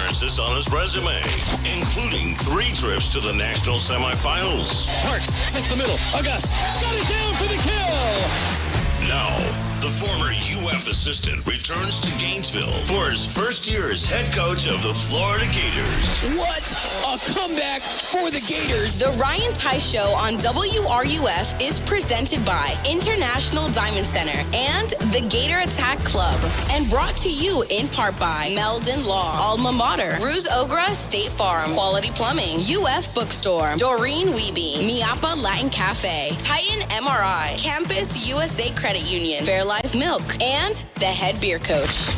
appearances on his resume, including 3 trips to the national semifinals. Parks sets the middle. August got it down for the kill. Now, the former UF assistant returns to Gainesville for his first year as head coach of the Florida Gators. What a comeback for the Gators. The Ryan Theis Show on WRUF is presented by International Diamond Center and the Gator Attack Club, and brought to you in part by Meldon Law, Alma Mater, Ruse Ogra State Farm, Quality Plumbing, UF Bookstore, Doreen Wiebe, Miapa Latin Cafe, Titan MRI, Campus USA Credit Union, Fairlife Milk, and the head beer coach.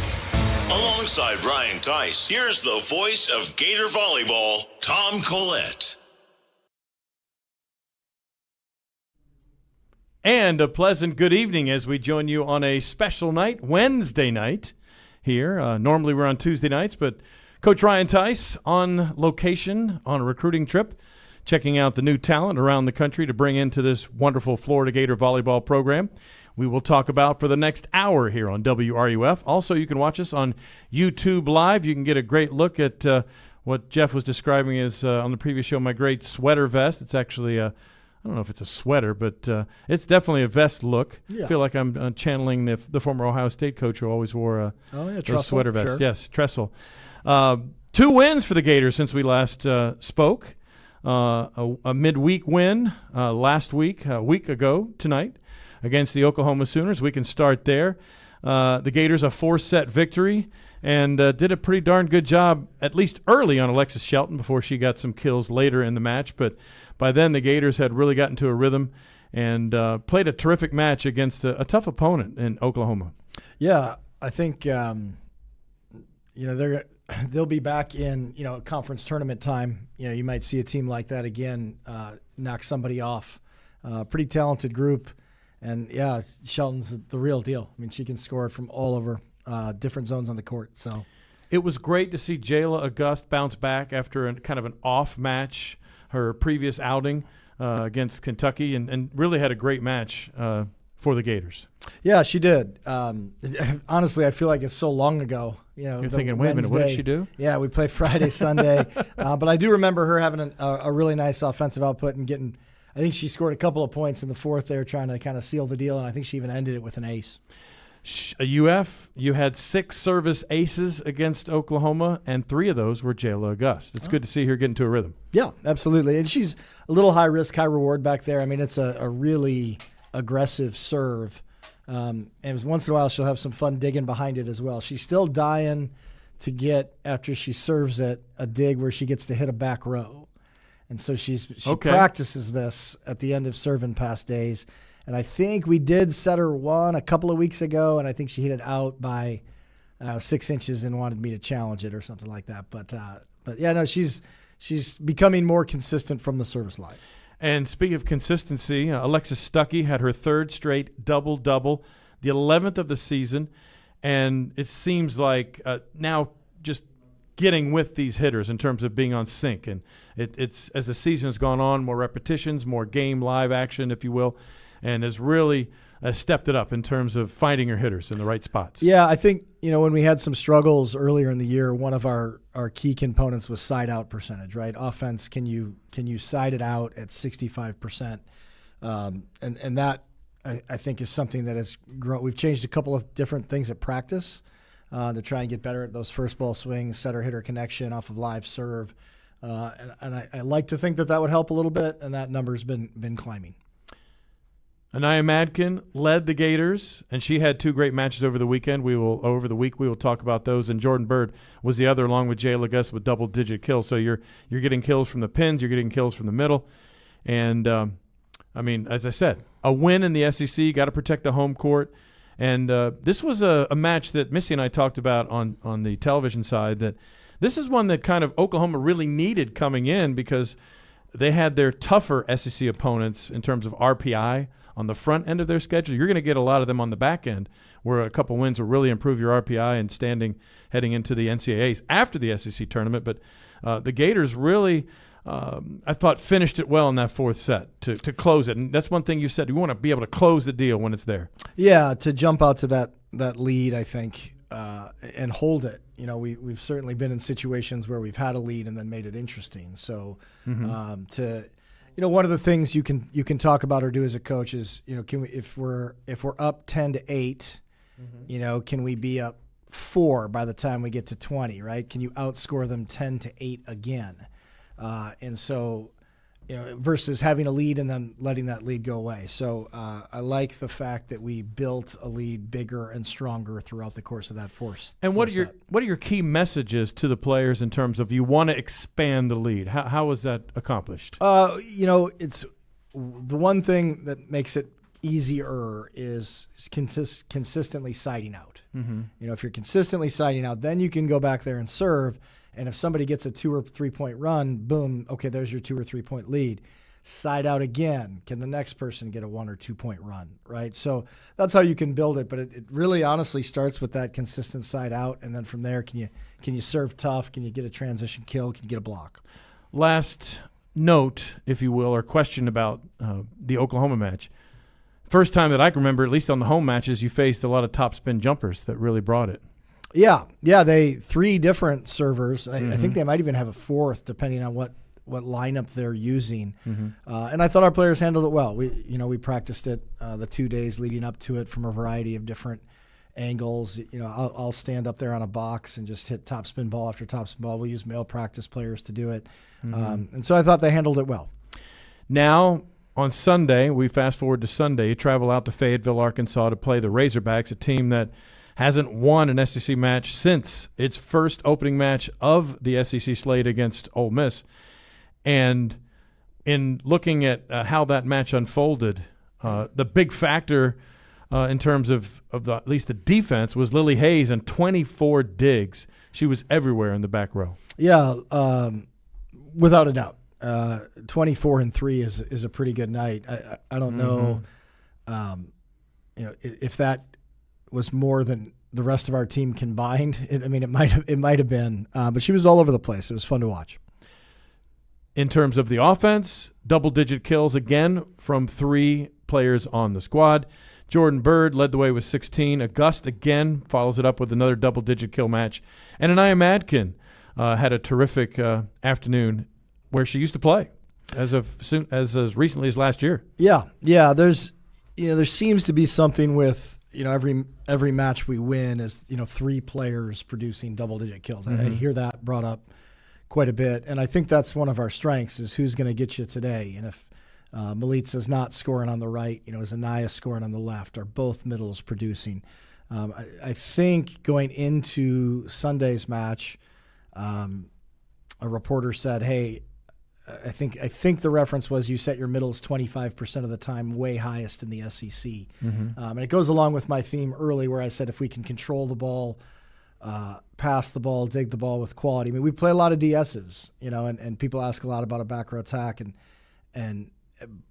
Alongside Ryan Theis, here's the voice of Gator Volleyball, Tom Collette. And a pleasant good evening as we join you on a special night, Wednesday night here. Normally we're on Tuesday nights, but Coach Ryan Theis on location on a recruiting trip, checking out the new talent around the country to bring into this wonderful Florida Gator volleyball program. We will talk about for the next hour here on WRUF. Also, you can watch us on YouTube Live. You can get a great look at what Jeff was describing as on the previous show, my great sweater vest. It's actually, I don't know if it's a sweater, but it's definitely a vest look. Yeah. I feel like I'm channeling the former Ohio State coach who always wore those sweater vests. Sure. Yes, Tressel. 2 wins for the Gators since we last spoke. A midweek win last week, a week ago tonight, against the Oklahoma Sooners. We can start there. The Gators a 4-set victory and did a pretty darn good job, at least early, on Alexis Shelton before she got some kills later in the match. But by then the Gators had really gotten to a rhythm and played a terrific match against a tough opponent in Oklahoma. Yeah, I think they'll be back in conference tournament time. You might see a team like that again knock somebody off. Pretty talented group. And, yeah, Shelton's the real deal. I mean, she can score from all over different zones on the court. So it was great to see Jayla August bounce back after kind of an off match, her previous outing against Kentucky, and really had a great match for the Gators. Yeah, she did. Honestly, I feel like it's so long ago. You're thinking, wait a minute, what did she do? Yeah, we play Friday, Sunday. But I do remember her having a really nice offensive output and getting – I think she scored a couple of points in the fourth there trying to kind of seal the deal, and I think she even ended it with an ace. UF, you had 6 service aces against Oklahoma, and 3 of those were Jayla August. It's good to see her get into a rhythm. Yeah, absolutely. And she's a little high risk, high reward back there. I mean, it's a really aggressive serve. And once in a while she'll have some fun digging behind it as well. She's still dying to get, after she serves it, a dig where she gets to hit a back row. And so she practices this at the end of serving pass days. And I think we did set her one a couple of weeks ago, and I think she hit it out by 6 inches and wanted me to challenge it or something like that. But yeah, no, she's becoming more consistent from the service line. And speaking of consistency, Alexis Stuckey had her 3rd straight double-double, the 11th of the season. And it seems like now just getting with these hitters in terms of being on sync. And it's as the season has gone on, more repetitions, more game live action, if you will, and has really stepped it up in terms of finding her hitters in the right spots. Yeah, I think, when we had some struggles earlier in the year, one of our key components was side out percentage, right? Offense, can you side it out at 65%? And that I think is something that has grown. We've changed a couple of different things at practice to try and get better at those first ball swings, setter-hitter connection off of live serve. And I like to think that would help a little bit, and that number's been climbing. Anaya Madkin led the Gators, and she had 2 great matches over the weekend. We will talk about those. And Jordan Bird was the other, along with Jayla August, with double-digit kills. So you're getting kills from the pins, you're getting kills from the middle, and I mean, as I said, a win in the SEC. Got to protect the home court. And this was a match that Missy and I talked about on the television side, that this is one that kind of Oklahoma really needed coming in because they had their tougher SEC opponents in terms of RPI on the front end of their schedule. You're going to get a lot of them on the back end where a couple wins will really improve your RPI and standing heading into the NCAAs after the SEC tournament. But the Gators really I thought finished it well in that 4th set to close it. And that's one thing you said. You want to be able to close the deal when it's there. Yeah, to jump out to that lead, I think, and hold it. We've certainly been in situations where we've had a lead and then made it interesting. So one of the things you can talk about or do as a coach is, can we, if we're up 10-8, can we be up 4 by the time we get to 20, right? Can you outscore them 10-8 again? And so, versus having a lead and then letting that lead go away. So I like the fact that we built a lead bigger and stronger throughout the course of that force. And what are your key messages to the players in terms of you want to expand the lead? How was that accomplished? It's the one thing that makes it easier is consistently siding out. If you're consistently siding out, then you can go back there and serve. And if somebody gets a 2 or 3 point run, boom, okay, there's your 2 or 3 point lead. Side out again. Can the next person get a 1 or 2 point run, right? So that's how you can build it. But it really honestly starts with that consistent side out. And then from there, can you serve tough? Can you get a transition kill? Can you get a block? Last note, if you will, or question about the Oklahoma match. First time that I can remember, at least on the home matches, you faced a lot of top spin jumpers that really brought it. Yeah, they 3 different servers. I think they might even have a 4th, depending on what lineup they're using. And I thought our players handled it well. We practiced it the 2 days leading up to it from a variety of different angles. I'll stand up there on a box and just hit top spin ball after top spin ball. We'll use male practice players to do it, and so I thought they handled it well. Now, on Sunday, we fast forward to Sunday. You travel out to Fayetteville, Arkansas, to play the Razorbacks, a team that hasn't won an SEC match since its first opening match of the SEC slate against Ole Miss. And in looking at how that match unfolded, the big factor in terms of at least the defense was Lily Hayes and 24 digs. She was everywhere in the back row. Yeah, without a doubt. 24-3 is a pretty good night. I don't know, if that was more than the rest of our team combined. It might have been, but she was all over the place. It was fun to watch. In terms of the offense, double-digit kills again from 3 players on the squad. Jordan Bird led the way with 16. August again follows it up with another double-digit kill match. And Anaya Madkin had a terrific afternoon where she used to play as recently as last year. Yeah. There seems to be something with every match we win is 3 players producing double-digit kills. I hear that brought up quite a bit, and I think that's one of our strengths is who's going to get you today. And if Melitza's not scoring on the right, is Anaya scoring on the left? Are both middles producing? I think going into Sunday's match, a reporter said, "Hey, I think the reference was you set your middles 25% of the time way highest in the SEC." And it goes along with my theme early where I said if we can control the ball, pass the ball, dig the ball with quality. We play a lot of DSs, and people ask a lot about a back row attack,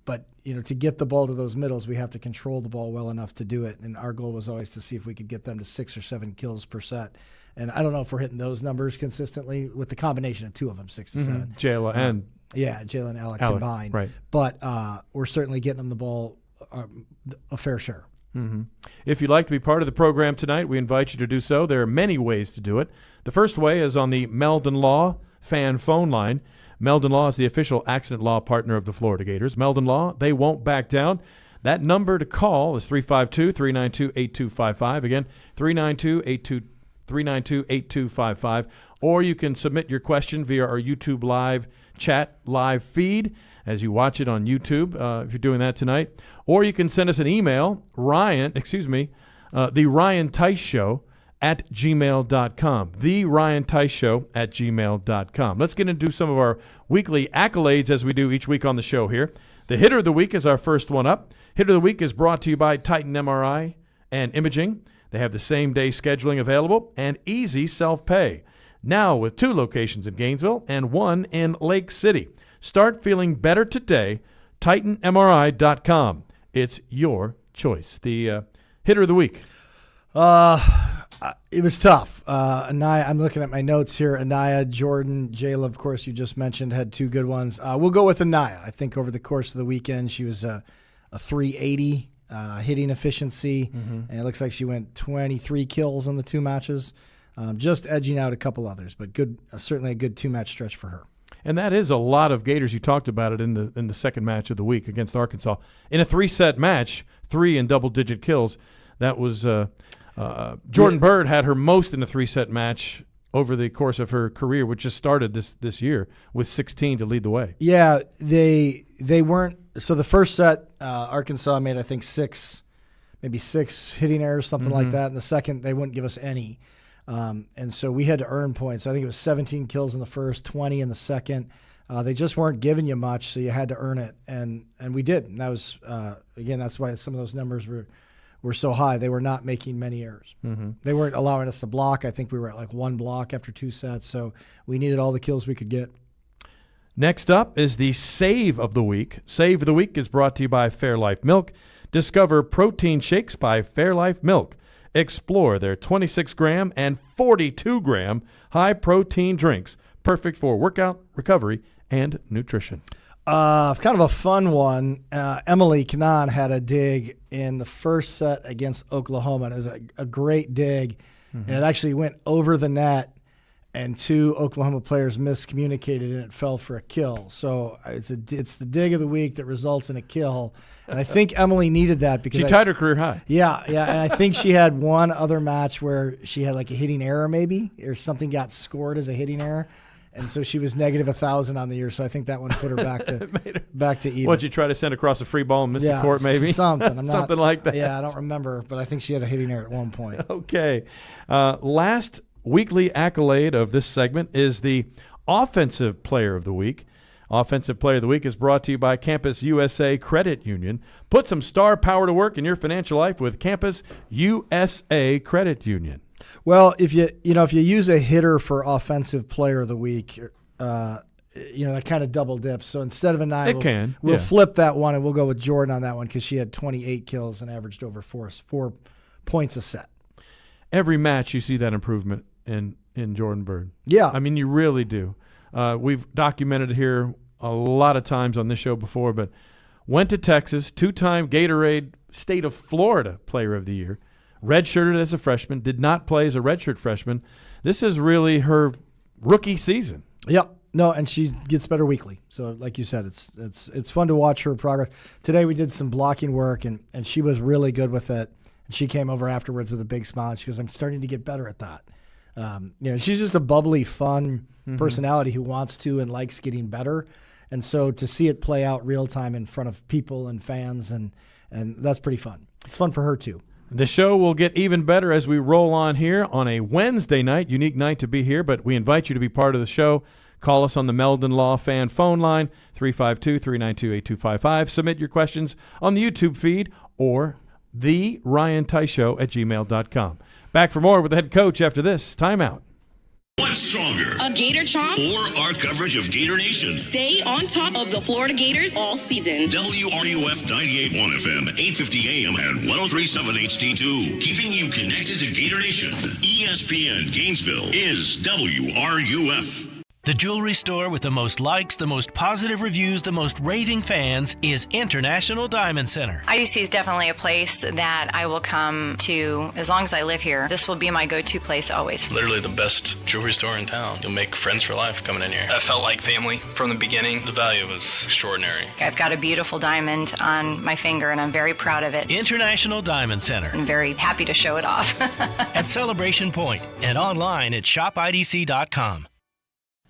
but to get the ball to those middles, we have to control the ball well enough to do it. And our goal was always to see if we could get them to 6 or 7 kills per set. And I don't know if we're hitting those numbers consistently with the combination of 2 of them, 6 to 7. Jayla and Jayla and Alec combined. Right. But we're certainly getting them the ball a fair share. If you'd like to be part of the program tonight, we invite you to do so. There are many ways to do it. The first way is on the Meldon Law fan phone line. Meldon Law is the official accident law partner of the Florida Gators. Meldon Law, they won't back down. That number to call is 352-392-8255. Again, 392-8255. Or you can submit your question via our YouTube live chat live feed as you watch it on YouTube, if you're doing that tonight. Or you can send us an email, the Ryan Theis Show at gmail.com. The Ryan Theis Show at gmail.com. Let's get into some of our weekly accolades as we do each week on the show here. The Hitter of the Week is our first one up. Hitter of the Week is brought to you by Titan MRI and Imaging. They have the same-day scheduling available and easy self-pay. Now with 2 locations in Gainesville and 1 in Lake City. Start feeling better today. TitanMRI.com. It's your choice. The Hitter of the Week. It was tough. Anaya, I'm looking at my notes here. Anaya, Jordan, Jayla, of course, you just mentioned, had 2 good ones. We'll go with Anaya. I think over the course of the weekend, she was a 380 hitting efficiency, and it looks like she went 23 kills in the 2 matches, just edging out a couple others, but good, certainly a good 2-match stretch for her. And that is a lot of Gators. You talked about it in the second match of the week against Arkansas. In a 3-set match, 3 in double-digit kills. That was Jordan Bird had her most in a 3-set match over the course of her career, which just started this year with 16 to lead the way. Yeah, they weren't. So the first set, Arkansas made, I think, 6 hitting errors, something like that. In the second, they wouldn't give us any. And so we had to earn points. I think it was 17 kills in the first, 20 in the second. They just weren't giving you much, so you had to earn it, and we did. And that was again, that's why some of those numbers were so high. They were not making many errors. They weren't allowing us to block. I think we were at like 1 block after 2 sets, so we needed all the kills we could get. Next up is the Save of the Week. Save of the Week is brought to you by Fairlife Milk. Discover protein shakes by Fairlife Milk. Explore their 26-gram and 42-gram high-protein drinks, perfect for workout, recovery, and nutrition. Kind of a fun one. Emily Cannon had a dig in the first set against Oklahoma. It was a great dig, and it actually went over the net, and 2 Oklahoma players miscommunicated, and it fell for a kill. So it's the dig of the week that results in a kill. And I think Emily needed that because she tied her career high. Yeah, and I think she had one other match where she had like a hitting error maybe, or something got scored as a hitting error, and so she was negative 1,000 on the year. So I think that one put her back to even. What'd you try to send across a free ball and miss the court maybe? Something. Something like that. Yeah, I don't remember, but I think she had a hitting error at one point. Okay. Last weekly accolade of this segment is the Offensive Player of the Week. Offensive Player of the Week is brought to you by Campus USA Credit Union. Put some star power to work in your financial life with Campus USA Credit Union. Well, if you use a hitter for Offensive Player of the Week, that kind of double dips. So instead of a 9, we'll flip that one, and we'll go with Jordan on that one because she had 28 kills and averaged over 4 points a set. Every match you see that improvement in Jordan Bird. Yeah. I mean, you really do. We've documented it here a lot of times on this show before, but went to Texas, 2-time Gatorade State of Florida Player of the Year, redshirted as a freshman, did not play as a redshirt freshman. This is really her rookie season. Yep. No, and she gets better weekly. So like you said, it's fun to watch her progress. Today we did some blocking work, and she was really good with it. And she came over afterwards with a big smile. She goes, I'm starting to get better at that. She's just a bubbly, fun personality who wants to and likes getting better. And so to see it play out real time in front of people and fans, and that's pretty fun. It's fun for her too. The show will get even better as we roll on here on a Wednesday night, unique night to be here, but we invite you to be part of the show. Call us on the Meldon Law fan phone line, 352-392-8255. Submit your questions on the YouTube feed or the Ryan Theis Show at gmail.com. Back for more with the head coach after this timeout. What's stronger? A Gator Chomp? Or our coverage of Gator Nation? Stay on top of the Florida Gators all season. WRUF 98.1 FM, 850 AM, and 103.7 HD2. Keeping you connected to Gator Nation. ESPN Gainesville is WRUF. The jewelry store with the most likes, the most positive reviews, the most raving fans is International Diamond Center. IDC is definitely a place that I will come to as long as I live here. This will be my go-to place always. Literally the best jewelry store in town. You'll make friends for life coming in here. I felt like family from the beginning. The value was extraordinary. I've got a beautiful diamond on my finger, and I'm very proud of it. International Diamond Center. I'm very happy to show it off. At Celebration Point and online at shopidc.com.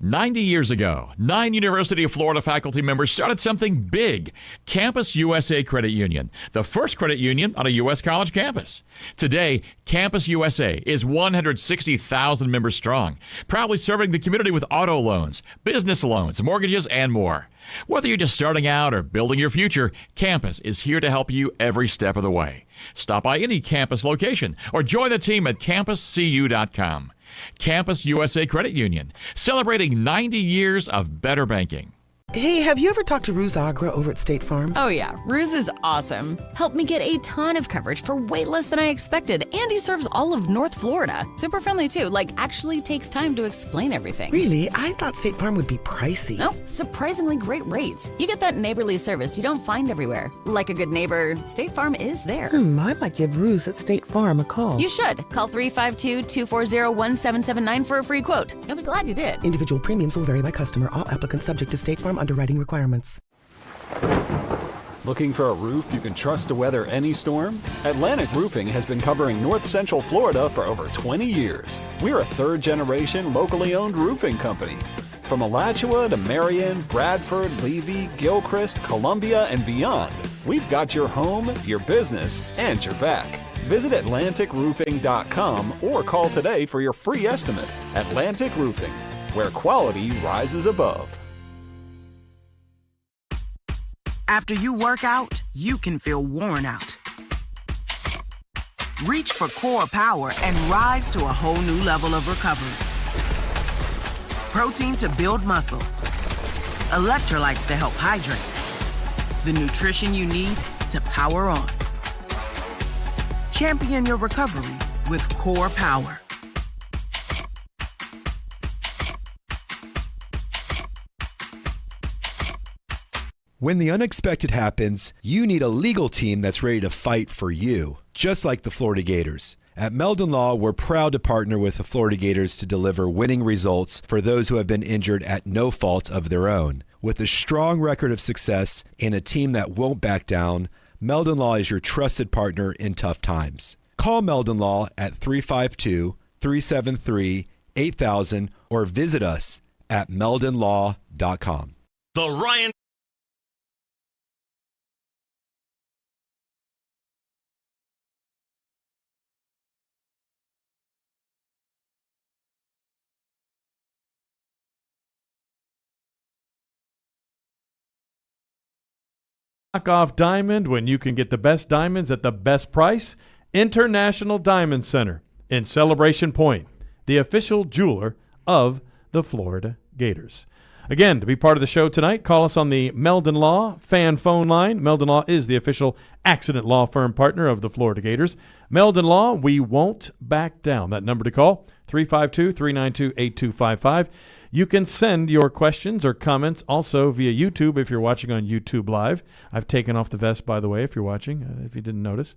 90 years ago, 9 University of Florida faculty members started something big, Campus USA Credit Union, the first credit union on a U.S. college campus. Today, Campus USA is 160,000 members strong, proudly serving the community with auto loans, business loans, mortgages, and more. Whether you're just starting out or building your future, Campus is here to help you every step of the way. Stop by any campus location or join the team at campuscu.com. Campus USA Credit Union, celebrating 90 years of better banking. Hey, have you ever talked to Ruse Agra over at State Farm? Oh yeah, Ruse is awesome. Helped me get a ton of coverage for way less than I expected, and he serves all of North Florida. Super friendly too, actually takes time to explain everything. Really? I thought State Farm would be pricey. Nope, surprisingly great rates. You get that neighborly service you don't find everywhere. Like a good neighbor, State Farm is there. I might give Ruse at State Farm a call. You should. Call 352-240-1779 for a free quote. You'll be glad you did. Individual premiums will vary by customer. All applicants subject to State Farm underwriting requirements. Looking for a roof you can trust to weather any storm? Atlantic Roofing has been covering North Central Florida for over 20 years. We're a third-generation locally owned roofing company. From Alachua to Marion, Bradford, Levy, Gilchrist, Columbia, and beyond, we've got your home, your business, and your back. Visit AtlanticRoofing.com or call today for your free estimate. Atlantic Roofing, where quality rises above. After you work out, you can feel worn out. Reach for Core Power and rise to a whole new level of recovery. Protein to build muscle. Electrolytes to help hydrate. The nutrition you need to power on. Champion your recovery with Core Power. When the unexpected happens, you need a legal team that's ready to fight for you, just like the Florida Gators. At Meldon Law, we're proud to partner with the Florida Gators to deliver winning results for those who have been injured at no fault of their own. With a strong record of success and a team that won't back down, Meldon Law is your trusted partner in tough times. Call Meldon Law at 352-373-8000 or visit us at meldonlaw.com. The Ryan Off diamond when you can get the best diamonds at the best price. International Diamond Center in Celebration Point, the official jeweler of the Florida Gators. Again, to be part of the show tonight, call us on the Meldon Law fan phone line. Meldon Law is the official accident law firm partner of the Florida Gators. Meldon Law, we won't back down. That number to call, 352-392-8255. You can send your questions or comments also via YouTube if you're watching on YouTube Live. I've taken off the vest, by the way, if you're watching, if you didn't notice.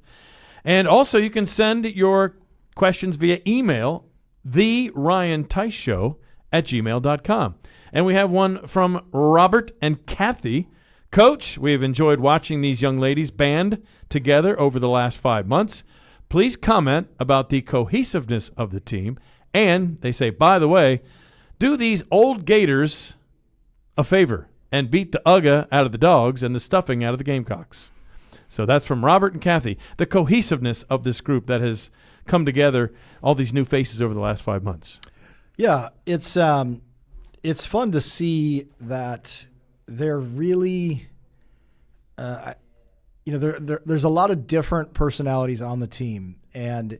And also you can send your questions via email, theryantheisshow@gmail.com. And we have one from Robert and Kathy. Coach, we have enjoyed watching these young ladies band together over the last 5 months. Please comment about the cohesiveness of the team. And they say, by the way, do these old Gators a favor and beat the UGA out of the Dogs and the stuffing out of the Gamecocks. So that's from Robert and Kathy, the cohesiveness of this group that has come together, all these new faces over the last 5 months. Yeah, it's fun to see that they're really, there's a lot of different personalities on the team. And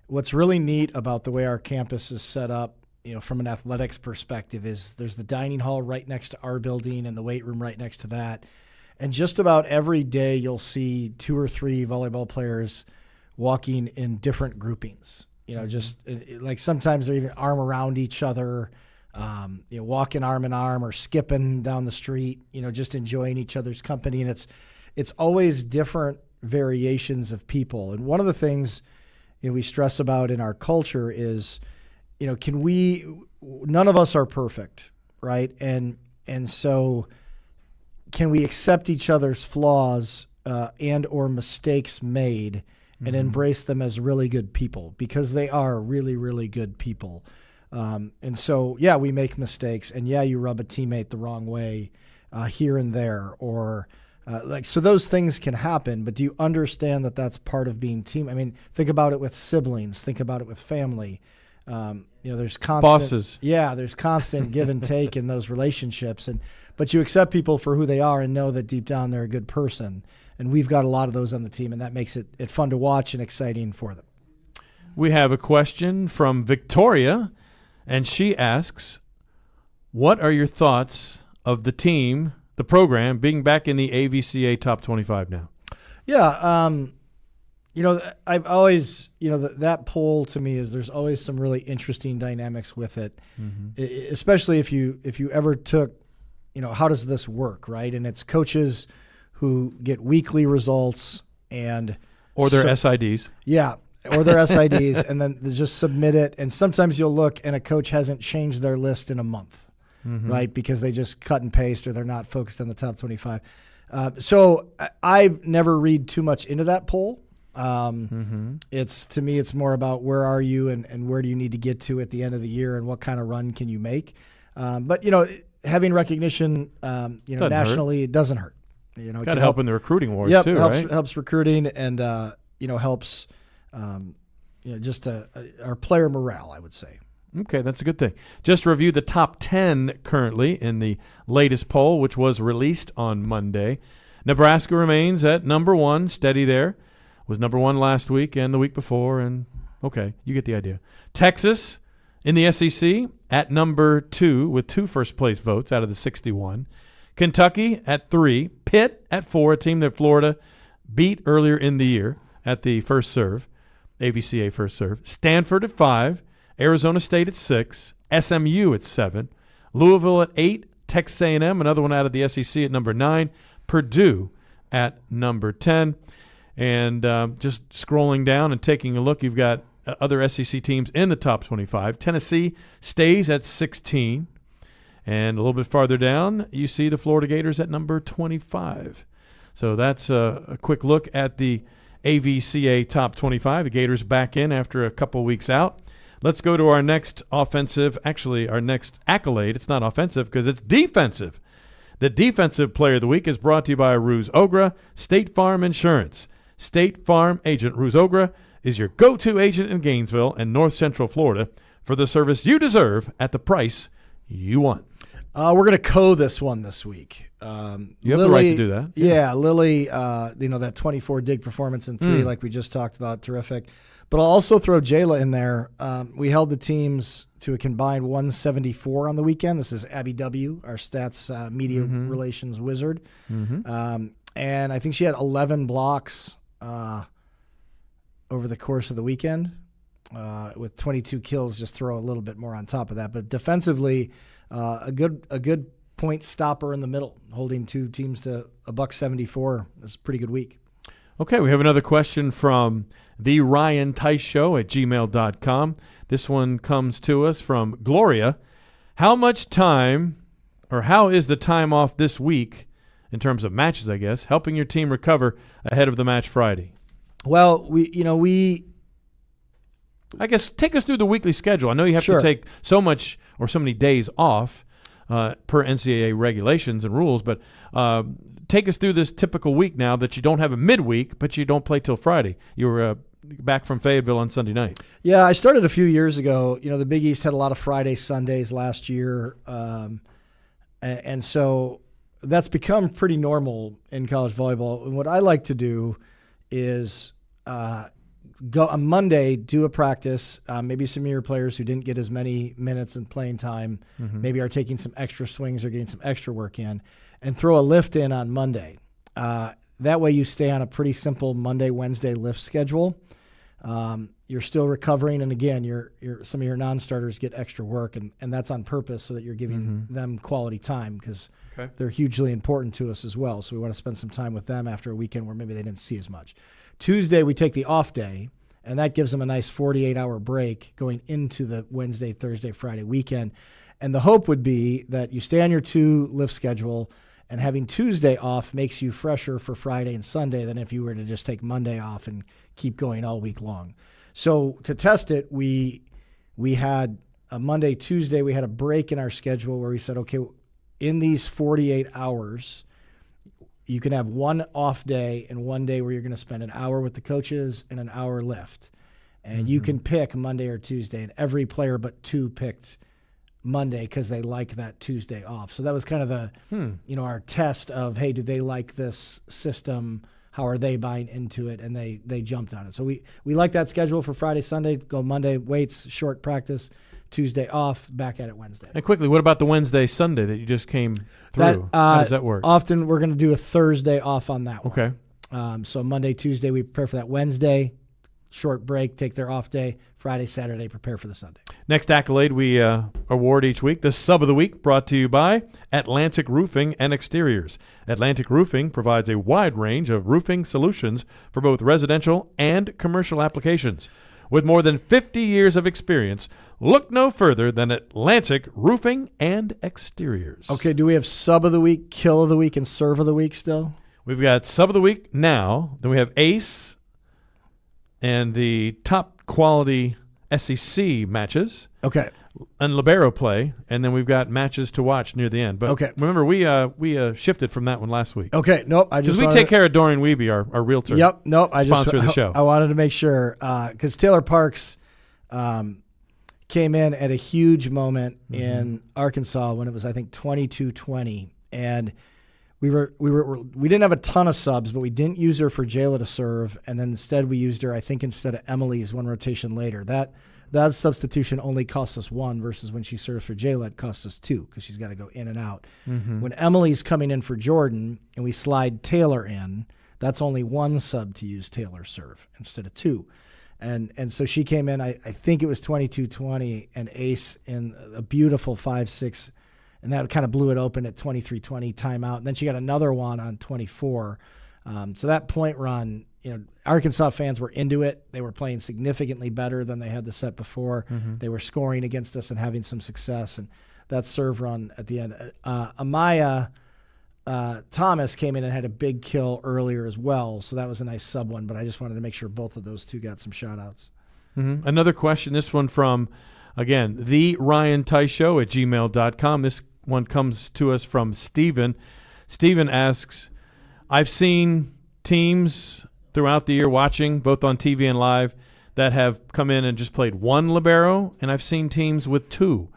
what's really neat about the way our campus is set up, from an athletics perspective, is there's the dining hall right next to our building and the weight room right next to that. And just about every day you'll see 2 or 3 volleyball players walking in different groupings. Just like sometimes they're even arm around each other, walking arm in arm or skipping down the street, just enjoying each other's company. And it's always different variations of people. And one of the things we stress about in our culture is, none of us are perfect, right? And so can we accept each other's flaws and or mistakes made and embrace them as really good people, because they are really, really good people. And so, we make mistakes, and you rub a teammate the wrong way here and there, or so those things can happen, but do you understand that that's part of being team? I mean, think about it with siblings, think about it with family. There's constant bosses. Yeah, there's constant give and take in those relationships, but you accept people for who they are and know that deep down they're a good person. And we've got a lot of those on the team, and that makes it fun to watch and exciting for them. We have a question from Victoria, and she asks, what are your thoughts of the team the program being back in the AVCA top 25 now? Yeah, I've always, that poll to me is there's always some really interesting dynamics with it, especially if you ever took, how does this work, right? And it's coaches who get weekly results or their SIDs. Yeah, or their SIDs, and then they just submit it. And sometimes you'll look and a coach hasn't changed their list in a month, right? Because they just cut and paste or they're not focused on the top 25. So I've never read too much into that poll. To me, it's more about where are you and where do you need to get to at the end of the year and what kind of run can you make. But having recognition, nationally, it doesn't hurt. Got to help in the recruiting wars too, right? Helps recruiting and helps our player morale, I would say. Okay, that's a good thing. Just to review the top 10 currently in the latest poll, which was released on Monday. Nebraska remains at number 1, steady there. Was number 1 last week and the week before, and okay, you get the idea. Texas in the SEC at number 2 with 2 first-place votes out of the 61. Kentucky at 3. Pitt at 4, a team that Florida beat earlier in the year at the first serve, AVCA first serve. Stanford at 5. Arizona State at 6, SMU at 7, Louisville at 8, Texas A&M, another one out of the SEC at number 9, Purdue at number 10. And just scrolling down and taking a look, you've got other SEC teams in the top 25. Tennessee stays at 16. And a little bit farther down, you see the Florida Gators at number 25. So that's a quick look at the AVCA top 25. The Gators back in after a couple weeks out. Let's go to our next our next accolade. It's not offensive because it's defensive. The Defensive Player of the Week is brought to you by Ruse Ogra, State Farm Insurance. State Farm agent Ruse Ogra is your go-to agent in Gainesville and North Central Florida for the service you deserve at the price you want. We're going to this one this week. You have the right to do that. Yeah, Lily, that 24 dig performance in 3 like we just talked about, terrific. But I'll also throw Jayla in there. We held the teams to a combined 174 on the weekend. This is Abby W., our stats media relations wizard. And I think she had 11 blocks over the course of the weekend with 22 kills. Just throw a little bit more on top of that. But defensively, a good point stopper in the middle, holding 2 teams to $174. That's a pretty good week. Okay, we have another question from the Ryan Theis Show at gmail.com. This one comes to us from Gloria. How much time, or how is the time off this week, in terms of matches, I guess, helping your team recover ahead of the match Friday? Well, I guess take us through the weekly schedule. I know you have to take so much or so many days off per NCAA regulations and rules, but take us through this typical week now that you don't have a midweek, but you don't play till Friday. You were back from Fayetteville on Sunday night. Yeah, I started a few years ago. The Big East had a lot of Fridays, Sundays last year, and so that's become pretty normal in college volleyball. And what I like to do is go on Monday, do a practice. Maybe some of your players who didn't get as many minutes and playing time maybe are taking some extra swings or getting some extra work in, and throw a lift in on Monday. That way you stay on a pretty simple Monday, Wednesday lift schedule. You're still recovering, and again, some of your non-starters get extra work, and that's on purpose so that you're giving them quality time because they're hugely important to us as well. So we want to spend some time with them after a weekend where maybe they didn't see as much. Tuesday, we take the off day, and that gives them a nice 48-hour break going into the Wednesday, Thursday, Friday weekend. And the hope would be that you stay on your 2 lift schedule, and having Tuesday off makes you fresher for Friday and Sunday than if you were to just take Monday off and keep going all week long. So to test it, we had a Monday, Tuesday, we had a break in our schedule where we said, okay, in these 48 hours, you can have 1 off day and 1 day where you're going to spend an hour with the coaches and an hour lift. And you can pick Monday or Tuesday, and every player but 2 picked Monday because they like that Tuesday off. So that was kind of the, our test of, hey, do they like this system? How are they buying into it? And they jumped on it. So we like that schedule for Friday, Sunday. Go Monday, weights, short practice. Tuesday off, back at it Wednesday. And quickly, what about the Wednesday, Sunday that you just came through? How does that work? Often we're going to do a Thursday off on that one. Okay. So Monday, Tuesday, we prepare for that. Wednesday, short break, take their off day. Friday, Saturday, prepare for the Sunday. Next accolade we award each week, the Sub of the Week, brought to you by Atlantic Roofing and Exteriors. Atlantic Roofing provides a wide range of roofing solutions for both residential and commercial applications. With more than 50 years of experience, look no further than Atlantic Roofing and Exteriors. Okay, do we have Sub of the Week, Kill of the Week, and Serve of the Week still? We've got Sub of the Week now. Then we have Ace and the top quality SEC matches. Okay. And libero play, and then we've got matches to watch near the end. But okay. Remember, we shifted from that one last week. Okay, nope. Because we take care of Dorian Wiebe, our realtor. Yep, nope. Sponsor of the show. I wanted to make sure, because Taylor Parks came in at a huge moment in Arkansas when it was, I think, 22-20, and we didn't have a ton of subs, but we didn't use her for Jayla to serve, and then instead we used her, I think, instead of Emily's one rotation later. That substitution only costs us 1 versus when she serves for Jayla, it costs us 2 because she's got to go in and out. When Emily's coming in for Jordan and we slide Taylor in, that's only 1 sub to use Taylor's serve instead of 2. And so she came in, I think it was 22-20, and Ace in a beautiful 5-6, and that kind of blew it open at 23-20 timeout. And then she got another one on 24. So that point run, Arkansas fans were into it. They were playing significantly better than they had the set before. They were scoring against us and having some success. And that serve run at the end. Amaya Thomas came in and had a big kill earlier as well. So that was a nice sub one. But I just wanted to make sure both of those two got some shout outs. Another question, this one from, again, the Ryan Theis Show at gmail.com. This one comes to us from Steven. Steven asks, I've seen teams throughout the year watching, both on TV and live, that have come in and just played 1 libero, and I've seen teams with 2.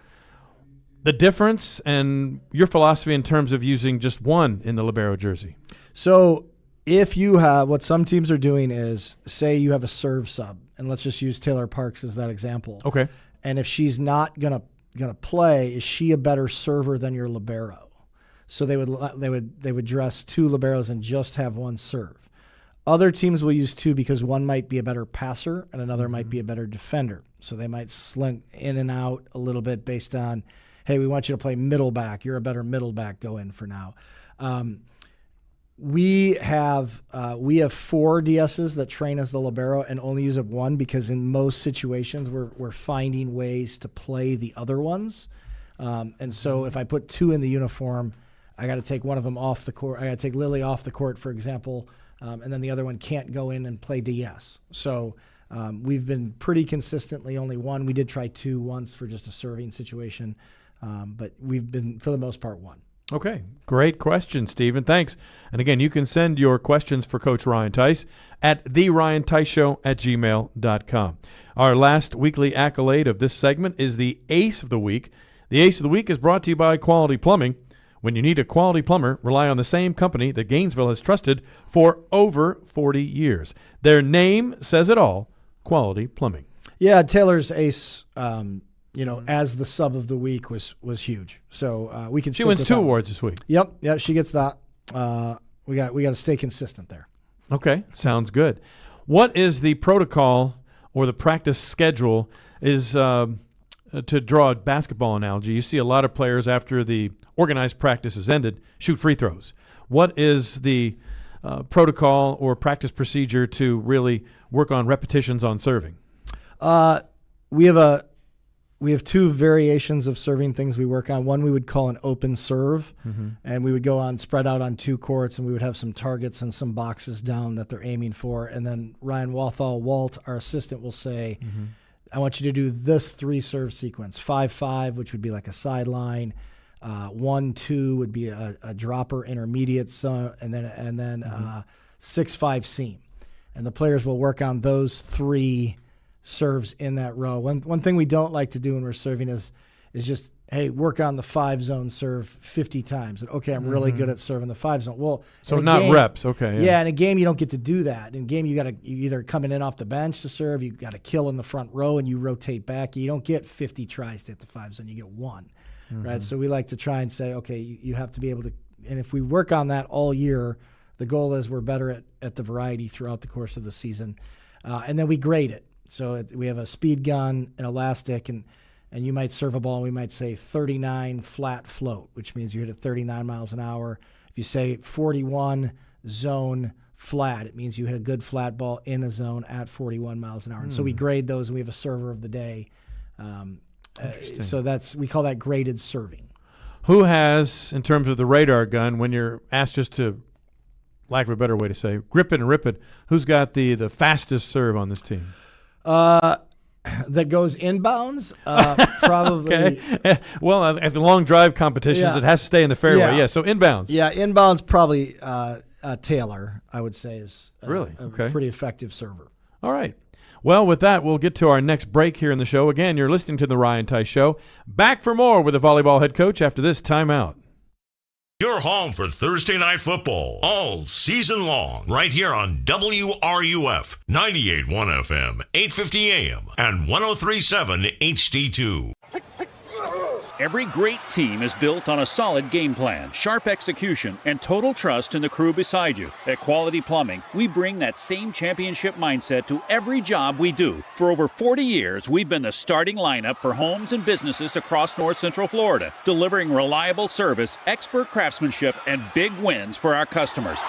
The difference and your philosophy in terms of using just 1 in the libero jersey. So if you have, what some teams are doing is, say you have a serve sub, and let's just use Taylor Parks as that example. Okay. And if she's not gonna play, is she a better server than your libero? So they would dress 2 liberos and just have 1 serve. Other teams will use 2 because one might be a better passer and another might be a better defender. So they might slink in and out a little bit based on, hey, we want you to play middle back. You're a better middle back. Go in for now. We have 4 DSs that train as the libero and only use up 1 because in most situations we're finding ways to play the other ones. And so if I put 2 in the uniform, I got to take one of them off the court. I got to take Lily off the court, for example, and then the other one can't go in and play DS. So we've been pretty consistently only 1. We did try 2 once for just a serving situation, but we've been, for the most part, 1. Okay, great question, Stephen. Thanks. And again, you can send your questions for Coach Ryan Theis at theryantheisshow@gmail.com. Our last weekly accolade of this segment is the Ace of the Week. The Ace of the Week is brought to you by Quality Plumbing. When you need a quality plumber, rely on the same company that Gainesville has trusted for over 40 years. Their name says it all, Quality Plumbing. Yeah, Taylor's Ace, as the sub of the week was huge. So we can. She wins 2 awards this week. Yep, yeah, she gets that. We got to stay consistent there. Okay, sounds good. What is the protocol or the practice schedule? Is to draw a basketball analogy, you see a lot of players after the organized practice is ended shoot free throws. What is the protocol or practice procedure to really work on repetitions on serving? We have 2 variations of serving things we work on. One we would call an open serve, and we would go on spread out on 2 courts, and we would have some targets and some boxes down that they're aiming for. And then Ryan Walt, our assistant, will say, I want you to do this 3 serve sequence, 5-5, which would be like a sideline, 1-2 would be a dropper intermediate, and then 6-5 seam. And the players will work on those 3 serves in that row. One thing we don't like to do when we're serving is just hey, work on the 5-zone serve 50 times. And, okay, I'm really good at serving the 5-zone. Well, so not reps. Okay. Yeah, in a game you don't get to do that. In a game you either coming in off the bench to serve, you got to kill in the front row, and you rotate back. You don't get 50 tries to hit the 5-zone. You get one, right? So we like to try and say, okay, you have to be able to. And if we work on that all year, the goal is we're better at the variety throughout the course of the season. And then we grade it. So we have a speed gun, an elastic, and you might serve a ball, and we might say 39 flat float, which means you hit it 39 miles an hour. If you say 41 zone flat, it means you hit a good flat ball in a zone at 41 miles an hour. And so we grade those, and we have a server of the day. So we call that graded serving. Who has, in terms of the radar gun, when you're asked just to, lack of a better way to say, grip it and rip it, who's got the fastest serve on this team? That goes inbounds, probably. Okay. Well, at the long drive competitions, it has to stay in the fairway. Yeah, so inbounds. Yeah, inbounds probably Taylor, I would say, is really a pretty effective server. All right. Well, with that, we'll get to our next break here in the show. Again, you're listening to The Ryan Theis Show. Back for more with the volleyball head coach after this timeout. Your home for Thursday night football all season long, right here on WRUF 98.1 FM, 850 AM, and 103.7 HD2. Every great team is built on a solid game plan, sharp execution, and total trust in the crew beside you. At Quality Plumbing, we bring that same championship mindset to every job we do. For over 40 years, we've been the starting lineup for homes and businesses across North Central Florida, delivering reliable service, expert craftsmanship, and big wins for our customers.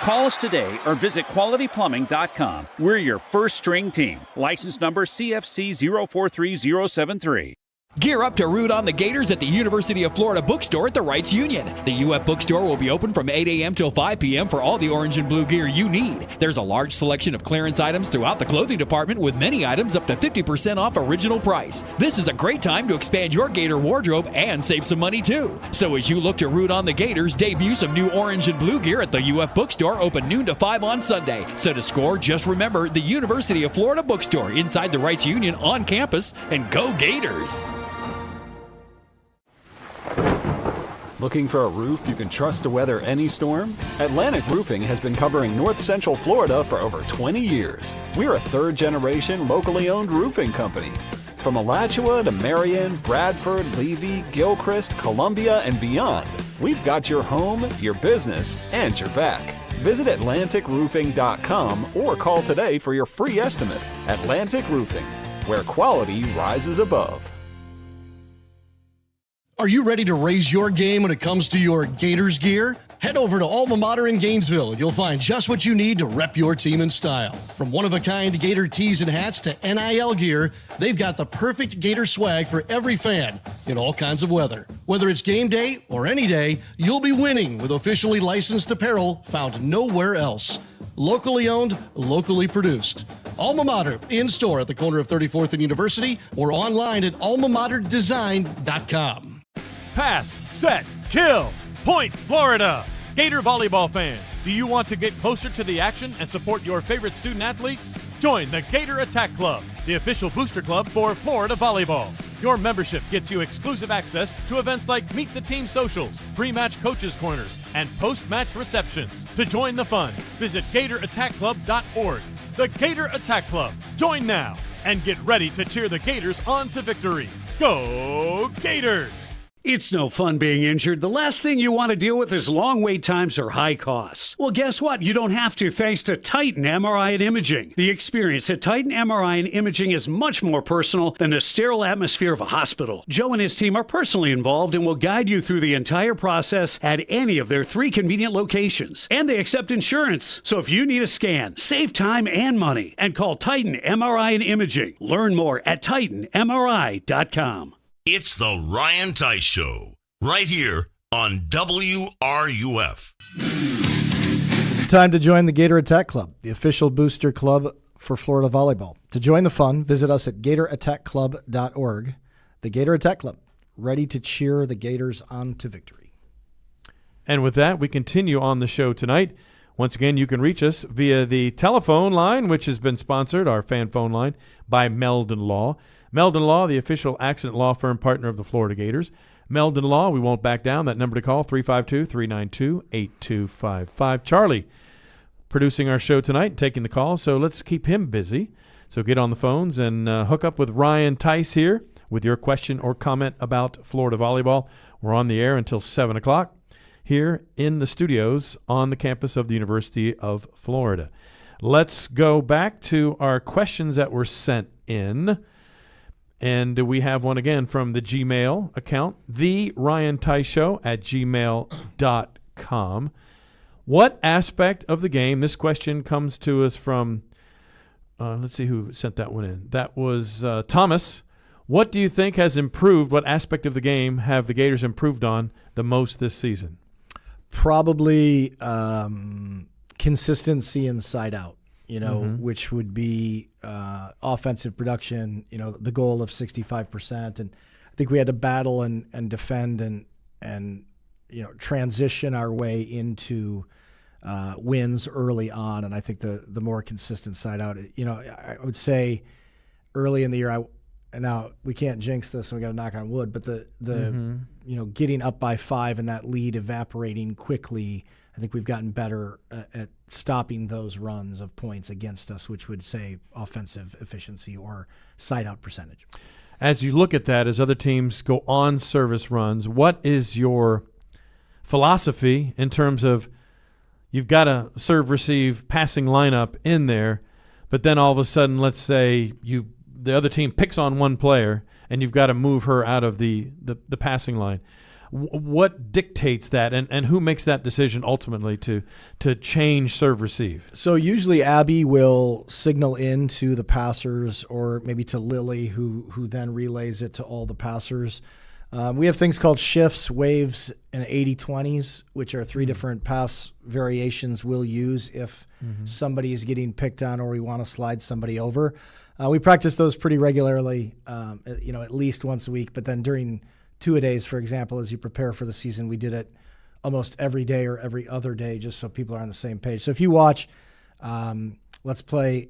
Call us today or visit qualityplumbing.com. We're your first string team. License number CFC 043073. Gear up to root on the Gators at the University of Florida bookstore at the Wrights Union. The UF bookstore will be open from 8 a.m. till 5 p.m. for all the orange and blue gear you need. There's a large selection of clearance items throughout the clothing department, with many items up to 50% off original price. This is a great time to expand your Gator wardrobe and save some money too. So as you look to root on the Gators, debut some new orange and blue gear at the UF bookstore, open noon to 5 on Sunday. So to score, just remember the University of Florida bookstore inside the Wrights Union on campus, and go Gators! Looking for a roof you can trust to weather any storm? Atlantic Roofing has been covering North Central Florida for over 20 years. We're a third-generation, locally owned roofing company. From Alachua to Marion, Bradford, Levy, Gilchrist, Columbia, and beyond, we've got your home, your business, and your back. Visit AtlanticRoofing.com or call today for your free estimate. Atlantic Roofing, where quality rises above. Are you ready to raise your game when it comes to your Gators gear? Head over to Alma Mater in Gainesville. You'll find just what you need to rep your team in style. From one-of-a-kind Gator tees and hats to NIL gear, they've got the perfect Gator swag for every fan in all kinds of weather. Whether it's game day or any day, you'll be winning with officially licensed apparel found nowhere else. Locally owned, locally produced. Alma Mater, in-store at the corner of 34th and University, or online at almamaterdesign.com. Pass, set, kill. Point, Florida. Gator volleyball fans, do you want to get closer to the action and support your favorite student athletes? Join the Gator Attack Club, the official booster club for Florida volleyball. Your membership gets you exclusive access to events like Meet the Team socials, pre-match coaches' corners, and post-match receptions. To join the fun, visit GatorAttackClub.org. The Gator Attack Club. Join now and get ready to cheer the Gators on to victory. Go Gators! It's no fun being injured. The last thing you want to deal with is long wait times or high costs. Well, guess what? You don't have to, thanks to Titan MRI and Imaging. The experience at Titan MRI and Imaging is much more personal than the sterile atmosphere of a hospital. Joe and his team are personally involved and will guide you through the entire process at any of their 3 convenient locations. And they accept insurance. So if you need a scan, save time and money, and call Titan MRI and Imaging. Learn more at TitanMRI.com. It's the Ryan Theis Show, right here on WRUF. It's time to join the Gator Attack Club, the official booster club for Florida volleyball. To join the fun, visit us at GatorAttackClub.org. The Gator Attack Club, ready to cheer the Gators on to victory. And with that, we continue on the show tonight. Once again, you can reach us via the telephone line, which has been sponsored, our fan phone line, by Meldon Law. Meldon Law, the official accident law firm partner of the Florida Gators. Meldon Law, we won't back down. That number to call, 352-392-8255. Charlie producing our show tonight and taking the call, so let's keep him busy. So get on the phones and hook up with Ryan Theis here with your question or comment about Florida volleyball. We're on the air until 7 o'clock here in the studios on the campus of the University of Florida. Let's go back to our questions that were sent in. And we have one again from the Gmail account, the Ryan Theis Show at gmail.com. What aspect of the game, this question comes to us from, let's see who sent that one in. That was Thomas. What do you think has improved? What aspect of the game have the Gators improved on the most this season? Probably consistency in the side out, which would be offensive production, the goal of 65%. And I think we had to battle and defend and transition our way into wins early on. And I think the more consistent side out, I would say early in the year, and now we can't jinx this and we got to knock on wood, but the getting up by 5 and that lead evaporating quickly, I think we've gotten better at stopping those runs of points against us, which would say offensive efficiency or side out percentage. As you look at that, as other teams go on service runs, what is your philosophy in terms of you've got a serve-receive passing lineup in there, but then all of a sudden, let's say the other team picks on one player and you've got to move her out of the passing line. What dictates that, and who makes that decision ultimately to change serve-receive? So usually Abby will signal in to the passers or maybe to Lily, who then relays it to all the passers. We have things called shifts, waves, and 80-20s, which are 3 different pass variations we'll use if somebody is getting picked on or we want to slide somebody over. We practice those pretty regularly, at least once a week. But then during two-a-days, for example, as you prepare for the season, we did it almost every day or every other day just so people are on the same page. So if you watch, let's play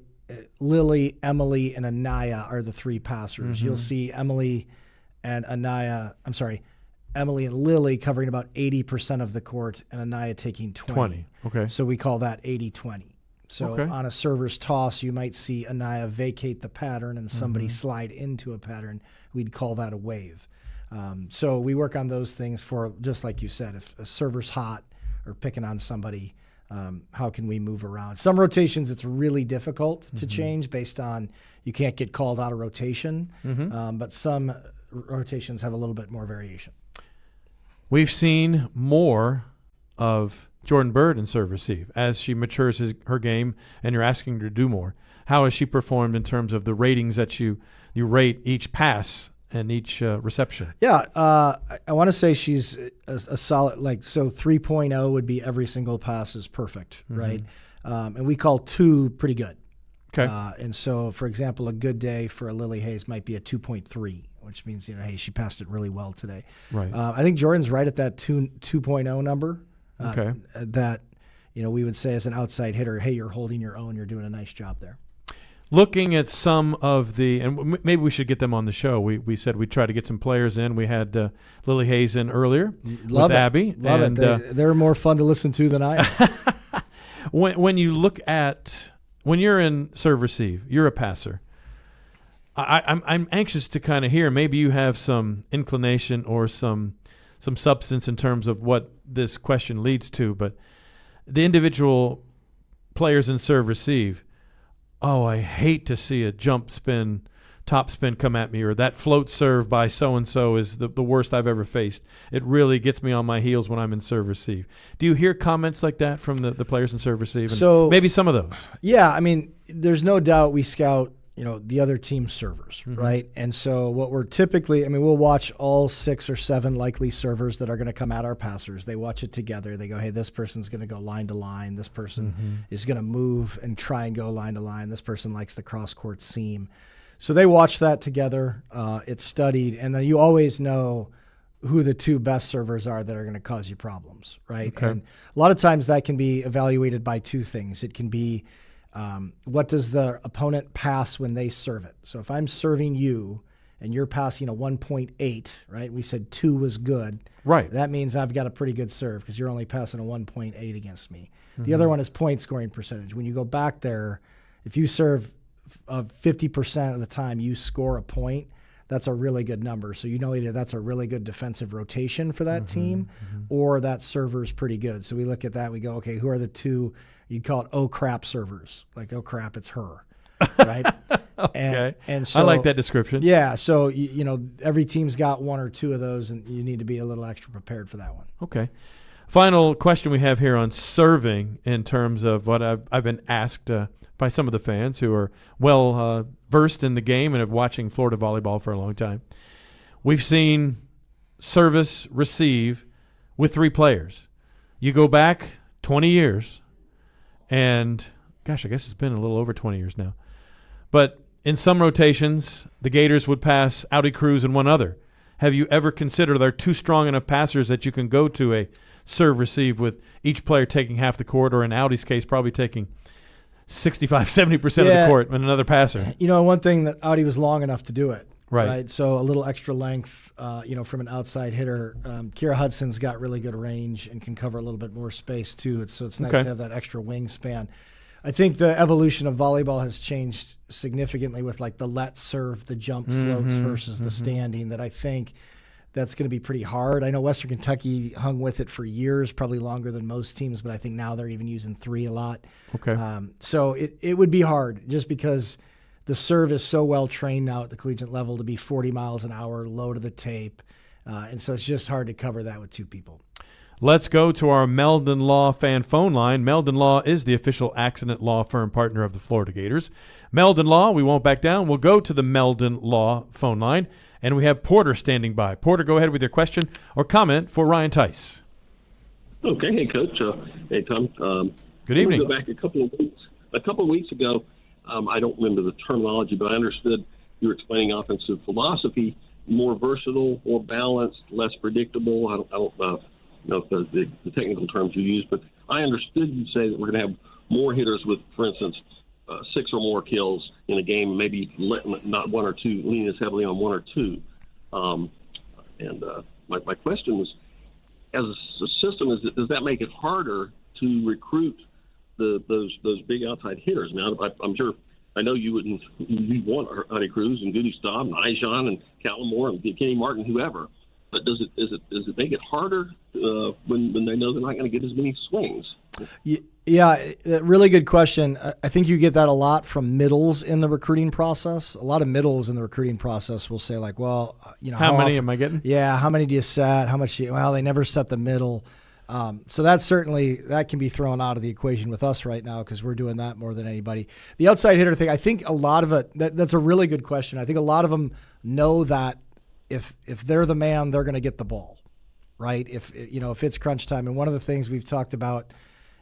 Lily, Emily, and Anaya are the 3 passers. You'll see Emily and Lily covering about 80% of the court and Anaya taking 20. Okay. So we call that 80-20. So on a server's toss, you might see Anaya vacate the pattern and somebody slide into a pattern. We'd call that a wave. So we work on those things for, just like you said, if a server's hot or picking on somebody, how can we move around? Some rotations, it's really difficult to change based on you can't get called out of rotation, but some rotations have a little bit more variation. We've seen more of Jordan Bird in serve receive as she matures her game, and you're asking her to do more. How has she performed in terms of the ratings that you rate each pass and each reception? Yeah, I want to say she's a solid, 3.0 would be every single pass is perfect, right? And we call 2 pretty good. Okay. And so, for example, a good day for a Lily Hayes might be a 2.3, which means, hey, she passed it really well today. Right. I think Jordan's right at that 2.0 number. Okay. That, we would say as an outside hitter, hey, you're holding your own, you're doing a nice job there. Looking at some of and maybe we should get them on the show. We said we'd try to get some players in. We had Lily Hayes in earlier with Abby. Love it. They're more fun to listen to than I am. When you look at, when you're in serve receive, you're a passer. I'm anxious to kind of hear, maybe you have some inclination or some substance in terms of what this question leads to, but the individual players in serve receive, I hate to see a jump spin, top spin come at me, or that float serve by so-and-so is the worst I've ever faced. It really gets me on my heels when I'm in serve receive. Do you hear comments like that from the players in serve receive? And so maybe some of those. Yeah, there's no doubt we scout the other team's servers, right? And so what we're typically, we'll watch all 6 or 7 likely servers that are going to come at our passers. They watch it together. They go, hey, this person's going to go line to line. This person is going to move and try and go line to line. This person likes the cross-court seam. So they watch that together. It's studied. And then you always know who the 2 best servers are that are going to cause you problems, right? Okay. And a lot of times that can be evaluated by 2 things. It can be what does the opponent pass when they serve it? So if I'm serving you and you're passing a 1.8, right? We said 2 was good. Right. That means I've got a pretty good serve because you're only passing a 1.8 against me. The other one is point scoring percentage. When you go back there, if you serve 50% of the time you score a point, that's a really good number. So you know either that's a really good defensive rotation for that team or that server's pretty good. So we look at that, we go, okay, who are the two, you'd call it oh crap servers. Like, oh crap, it's her. Right? Okay. And so, I like that description. Yeah. So, you know, every team's got one or two of those, and you need to be a little extra prepared for that one. Okay. Final question we have here on serving in terms of what I've been asked by some of the fans who are well versed in the game and have watching Florida volleyball for a long time. We've seen service receive with 3 players. You go back 20 years, and gosh, I guess it's been a little over 20 years now. But in some rotations, the Gators would pass Audi Cruz and one other. Have you ever considered they're 2 strong enough passers that you can go to a serve receive with each player taking half the court, or in Audi's case, probably taking 65-70% of the court and another passer? You know, one thing that Audi was long enough to do it. Right. So a little extra length, you know, from an outside hitter. Kira Hudson's got really good range and can cover a little bit more space too. So it's nice to have that extra wingspan. I think the evolution of volleyball has changed significantly with like the let serve, the jump floats versus the standing, that I think that's going to be pretty hard. I know Western Kentucky hung with it for years, probably longer than most teams, but I think now they're even using 3 a lot. Okay. So it would be hard just because the serve is so well trained now at the collegiate level to be 40 miles an hour, low to the tape. And so it's just hard to cover that with 2 people. Let's go to our Meldon Law fan phone line. Meldon Law is the official accident law firm partner of the Florida Gators. Meldon Law, we won't back down. We'll go to the Meldon Law phone line, and we have Porter standing by. Porter, go ahead with your question or comment for Ryan Theis. Okay. Hey, Coach. Hey, Tom. Good evening. Go back a couple of weeks ago. I don't remember the terminology, but I understood you were explaining offensive philosophy, more versatile, more balanced, less predictable. I don't know if the technical terms you use, but I understood you say that we're going to have more hitters with, for instance, 6 or more kills in a game, maybe not 1 or 2, leaning as heavily on 1 or 2. My question was, as a system, does that make it harder to recruit those big outside hitters? Now, I'm sure, I know you want Audi Cruz and Goody Staub and Ijon and Callum Moore and Kenny Martin, whoever. But does it make it harder when they know they're not going to get as many swings? Yeah, really good question. I think you get that a lot from middles in the recruiting process. A lot of middles in the recruiting process will say like, well, you know, how many am I getting? Yeah, how many do you set? How much? Well, they never set the middle. So that can be thrown out of the equation with us right now because we're doing that more than anybody. The outside hitter thing, I think a lot of it. That's a really good question. I think a lot of them know that if they're the man, they're going to get the ball, right? If it's crunch time. And one of the things we've talked about,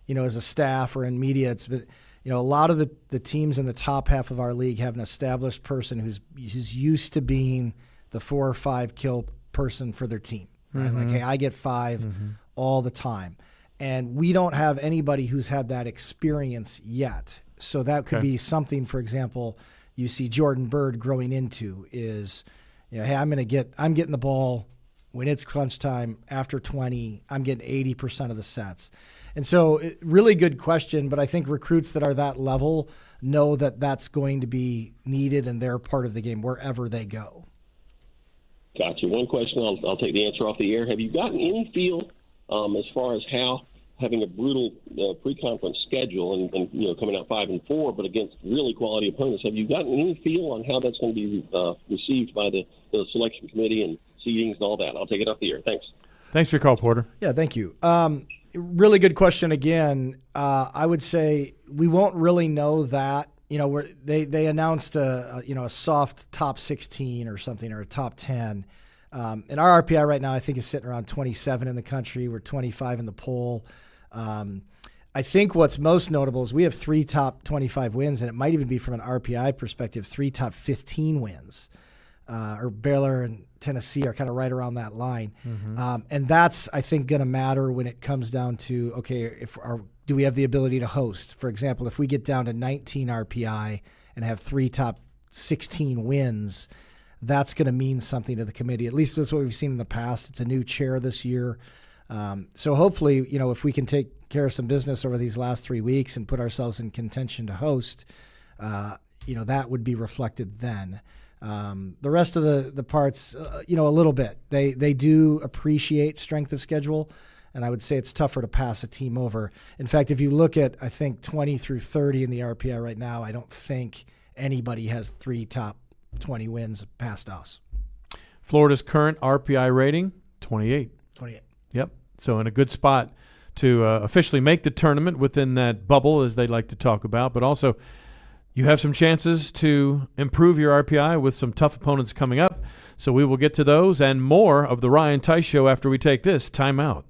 you know, as a staff or in media, it's been, you know, a lot of the teams in the top half of our league have an established person who's used to being the 4 or 5 kill person for their team, right? Like, hey, I get 5 all the time. And we don't have anybody who's had that experience yet. So that could be something, for example, you see Jordan Bird growing into is, you know, hey, I'm getting the ball when it's crunch time after 20, I'm getting 80% of the sets. And so really good question, but I think recruits that are that level know that that's going to be needed and they're part of the game wherever they go. Gotcha. One question, I'll take the answer off the air. Have you gotten any feel as far as how having a brutal pre-conference schedule and you know, coming out 5-4, but against really quality opponents, have you gotten any feel on how that's going to be received by the selection committee and seedings and all that? I'll take it off the air. Thanks. Thanks for your call, Porter. Yeah, thank you. Really good question again. I would say we won't really know that. You know, they announced a soft top 16 or something, or a top 10. And our RPI right now, I think, is sitting around 27 in the country. We're 25 in the poll. I think what's most notable is we have 3 top 25 wins, and it might even be from an RPI perspective, 3 top 15 wins. Or Baylor and Tennessee are kind of right around that line. And that's, I think, going to matter when it comes down to, okay, do we have the ability to host? For example, if we get down to 19 RPI and have 3 top 16 wins, that's going to mean something to the committee. At least that's what we've seen in the past. It's a new chair this year. So hopefully, if we can take care of some business over these last 3 weeks and put ourselves in contention to host, that would be reflected then. The rest of the parts, a little bit. They do appreciate strength of schedule, and I would say it's tougher to pass a team over. In fact, if you look at, I think, 20 through 30 in the RPI right now, I don't think anybody has 3 top 20 wins past us. Florida's current RPI rating, 28. 28. Yep. So in a good spot to officially make the tournament within that bubble, as they like to talk about, but also you have some chances to improve your RPI with some tough opponents coming up. So we will get to those and more of the Ryan Theis Show after we take this timeout.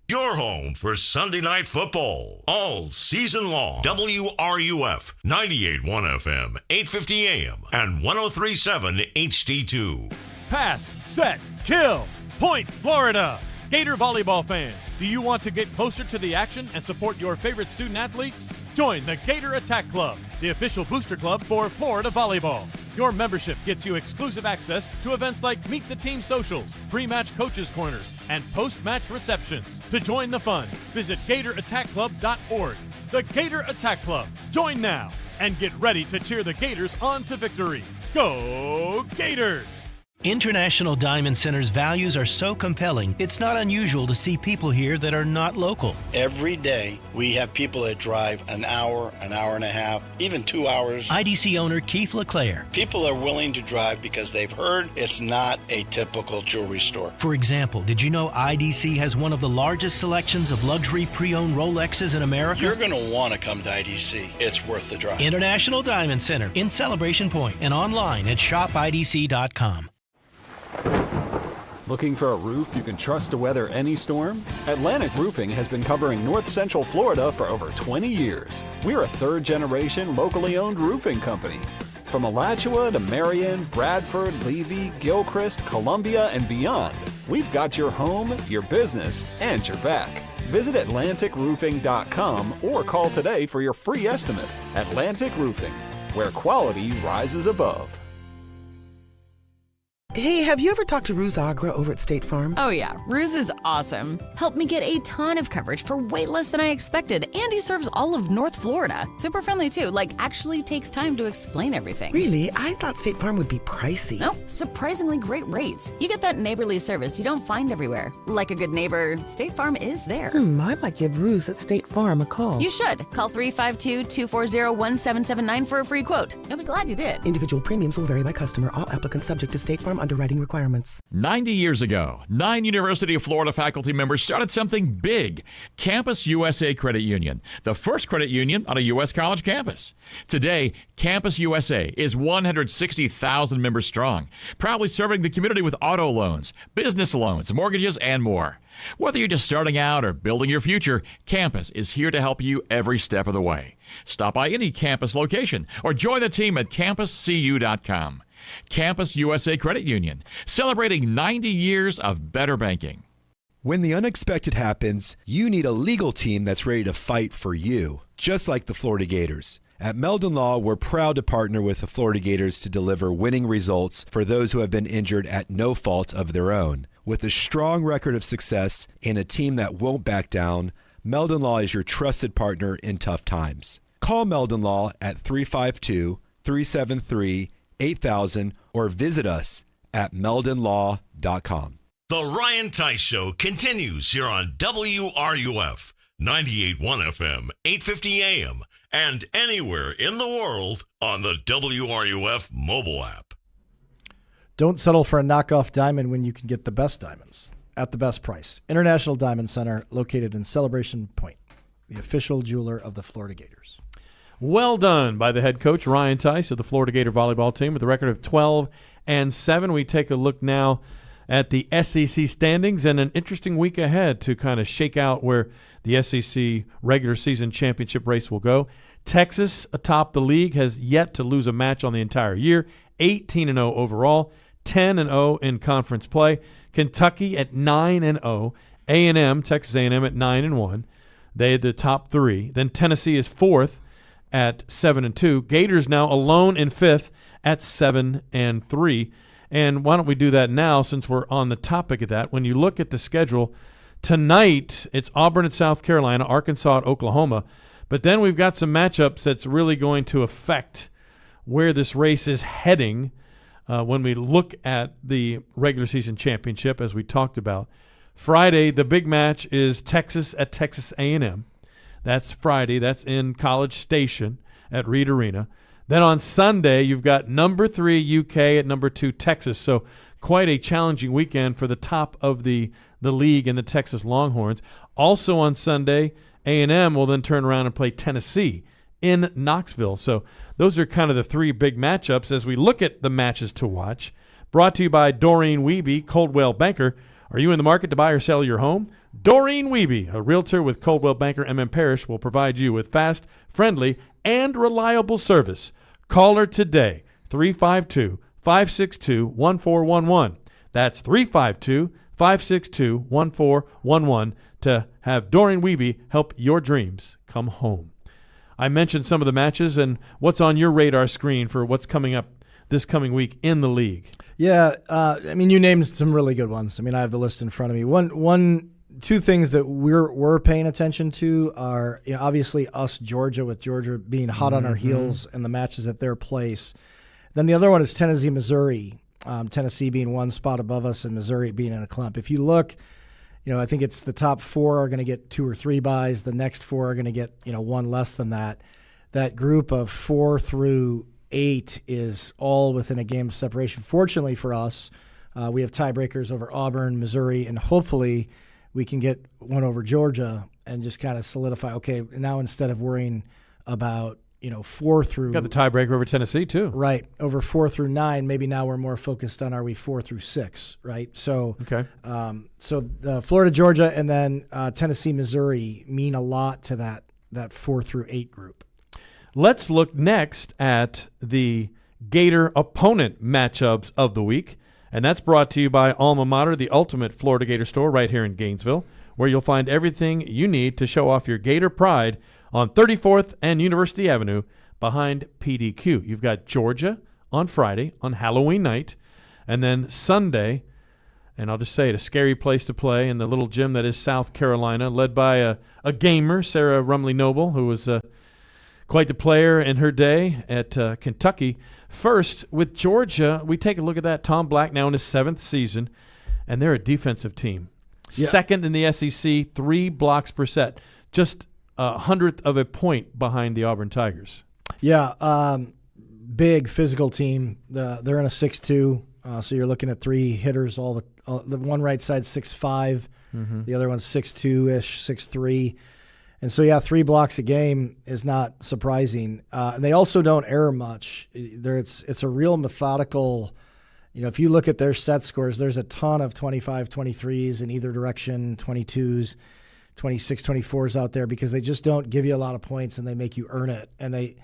Your home for Sunday Night Football all season long. WRUF 98.1 FM, 850 AM, and 103.7 HD2. Pass, set, kill. Point, Florida. Gator Volleyball fans, do you want to get closer to the action and support your favorite student athletes? Join the Gator Attack Club, the official booster club for Florida Volleyball. Your membership gets you exclusive access to events like Meet the Team socials, pre-match coaches' corners, and post-match receptions. To join the fun, visit GatorAttackClub.org. The Gator Attack Club. Join now and get ready to cheer the Gators on to victory. Go Gators! International Diamond Center's values are so compelling, it's not unusual to see people here that are not local. Every day, we have people that drive an hour and a half, even 2 hours. IDC owner Keith LeClaire. People are willing to drive because they've heard it's not a typical jewelry store. For example, did you know IDC has one of the largest selections of luxury pre-owned Rolexes in America? You're going to want to come to IDC. It's worth the drive. International Diamond Center in Celebration Point and online at shopidc.com. Looking for a roof you can trust to weather any storm? Atlantic Roofing has been covering North Central Florida for over 20 years. We're a third-generation, locally owned roofing company. From Alachua to Marion, Bradford, Levy, Gilchrist, Columbia, and beyond, we've got your home, your business, and your back. Visit AtlanticRoofing.com or call today for your free estimate. Atlantic Roofing, where quality rises above. Hey, have you ever talked to Ruse Agra over at State Farm? Oh yeah, Ruse is awesome. Helped me get a ton of coverage for way less than I expected, and he serves all of North Florida. Super friendly too, actually takes time to explain everything. Really? I thought State Farm would be pricey. Nope, surprisingly great rates. You get that neighborly service you don't find everywhere. Like a good neighbor, State Farm is there. I might give Ruse at State Farm a call. You should. Call 352-240-1779 for a free quote. You'll be glad you did. Individual premiums will vary by customer. All applicants subject to State Farm underwriting requirements. 90 years ago, 9 University of Florida faculty members started something big, Campus USA Credit Union, the first credit union on a U.S. college campus. Today, Campus USA is 160,000 members strong, proudly serving the community with auto loans, business loans, mortgages, and more. Whether you're just starting out or building your future, Campus is here to help you every step of the way. Stop by any campus location or join the team at campuscu.com. Campus USA Credit Union, celebrating 90 years of better banking. When the unexpected happens, you need a legal team that's ready to fight for you, just like the Florida Gators. At Meldon Law, we're proud to partner with the Florida Gators to deliver winning results for those who have been injured at no fault of their own. With a strong record of success and a team that won't back down, Meldon Law is your trusted partner in tough times. Call Meldon Law at 352-373-8000 or visit us at meldonlaw.com. The Ryan Theis Show continues here on WRUF 98.1 FM, 850 AM, and anywhere in the world on the WRUF mobile app. Don't settle for a knockoff diamond when you can get the best diamonds at the best price. International Diamond Center, located in Celebration Point, the official jeweler of the Florida Gators. Well done by the head coach, Ryan Theis, of the Florida Gator volleyball team with a record of 12-7. We take a look now at the SEC standings and an interesting week ahead to kind of shake out where the SEC regular season championship race will go. Texas, atop the league, has yet to lose a match on the entire year, 18-0 overall, 10-0 in conference play. Kentucky at 9-0, A&M, Texas A&M at 9-1. They had the top three. Then Tennessee is fourth at 7-2. Gators now alone in fifth at 7 and 3. And why don't we do that now since we're on the topic of that? When you look at the schedule, tonight it's Auburn at South Carolina, Arkansas at Oklahoma. But then we've got some matchups that's really going to affect where this race is heading when we look at the regular season championship, as we talked about. Friday, the big match is Texas at Texas A&M. That's Friday. That's in College Station at Reed Arena. Then on Sunday, you've got number 3 UK at number 2 Texas. So quite a challenging weekend for the top of the league and the Texas Longhorns. Also on Sunday, A&M will then turn around and play Tennessee in Knoxville. So those are kind of the 3 big matchups as we look at the matches to watch. Brought to you by Doreen Wiebe, Coldwell Banker. Are you in the market to buy or sell your home? Doreen Wiebe, a realtor with Coldwell Banker MM Parrish, will provide you with fast, friendly, and reliable service. Call her today, 352-562-1411. That's 352-562-1411 to have Doreen Wiebe help your dreams come home. I mentioned some of the matches and what's on your radar screen for what's coming up this coming week in the league. Yeah, I mean, you named some really good ones. I mean, I have the list in front of me. Two things that we're paying attention to are, obviously us, Georgia, with Georgia being hot on our heels and the matches at their place. Then the other one is Tennessee, Missouri. Tennessee being one spot above us and Missouri being in a clump. If you look, I think it's the top 4 are going to get 2 or 3 buys. The next 4 are going to get, 1 less than that. That group of 4 through 8 is all within a game of separation. Fortunately for us, we have tiebreakers over Auburn, Missouri, and hopefully we can get one over Georgia and just kind of solidify, okay, now instead of worrying about, 4 through... Got the tiebreaker over Tennessee, too. Right, over 4 through 9, maybe now we're more focused on are we 4 through 6, right? So, okay. So the Florida, Georgia, and then Tennessee, Missouri mean a lot to that 4 through 8 group. Let's look next at the Gator opponent matchups of the week, and that's brought to you by Alma Mater, the ultimate Florida Gator store right here in Gainesville, where you'll find everything you need to show off your Gator pride on 34th and University Avenue behind PDQ. You've got Georgia on Friday on Halloween night, and then Sunday, and I'll just say it, a scary place to play in the little gym that is South Carolina, led by a gamer, Sarah Rumley Noble, who was quite the player in her day at Kentucky. First, with Georgia, we take a look at that. Tom Black now in his 7th season, and they're a defensive team. Yeah. Second in the SEC, 3 blocks per set. Just 100th of a point behind the Auburn Tigers. Yeah, big physical team. They're in a 6'2", so you're looking at 3 hitters. The one right side 6'5", the other one's 6'2"-ish, 6'3". And so, 3 blocks a game is not surprising. And they also don't err much. It's a real methodical, if you look at their set scores, there's a ton of 25, 23s in either direction, 22s, 26, 24s out there because they just don't give you a lot of points and they make you earn it. And they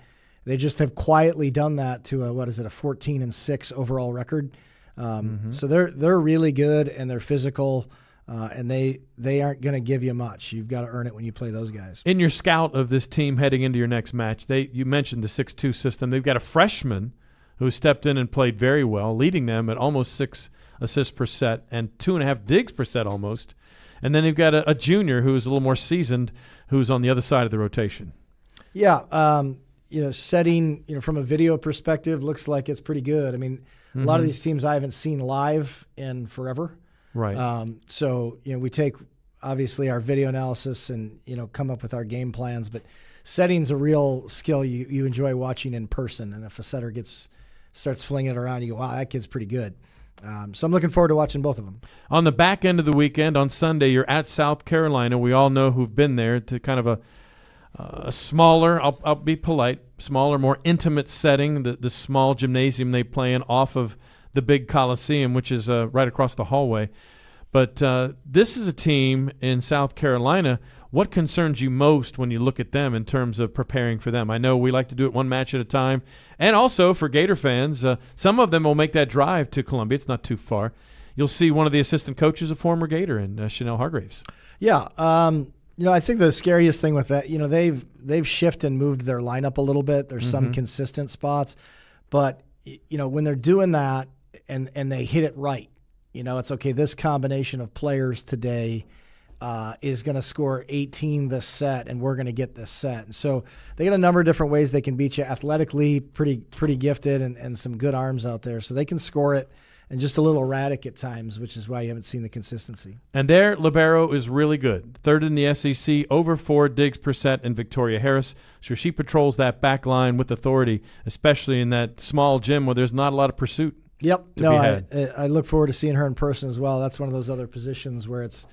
just have quietly done that to a 14-6 overall record. So they're really good and they're physical. And they aren't going to give you much. You've got to earn it when you play those guys. In your scout of this team heading into your next match, you mentioned the 6'2" system. They've got a freshman who stepped in and played very well, leading them at almost 6 assists per set and 2.5 digs per set almost. And then they've got a junior who is a little more seasoned who's on the other side of the rotation. Yeah, setting, from a video perspective, looks like it's pretty good. I mean, a lot of these teams I haven't seen live in forever. Right. So, we take, obviously, our video analysis and, come up with our game plans. But setting's a real skill you enjoy watching in person. And if a setter starts flinging it around, you go, wow, that kid's pretty good. So I'm looking forward to watching both of them. On the back end of the weekend, on Sunday, you're at South Carolina. We all know who've been there to kind of a smaller, I'll be polite, smaller, more intimate setting, the small gymnasium they play in off of the big Coliseum, which is right across the hallway. But this is a team in South Carolina. What concerns you most when you look at them in terms of preparing for them? I know we like to do it one match at a time. And also for Gator fans, some of them will make that drive to Columbia. It's not too far. You'll see one of the assistant coaches, a former Gator, in Chanel Hargraves. Yeah. I think the scariest thing with that, they've shifted and moved their lineup a little bit. There's some consistent spots. But when they're doing that and they hit it right, it's okay. This combination of players today is going to score 18 this set, and we're going to get this set. And so they got a number of different ways they can beat you. Athletically, pretty gifted and some good arms out there. So they can score it, and just a little erratic at times, which is why you haven't seen the consistency. And their libero is really good. Third in the SEC, over 4 digs per set in Victoria Harris. So she patrols that back line with authority, especially in that small gym where there's not a lot of pursuit. Yep. No, I look forward to seeing her in person as well. That's one of those other positions where it's,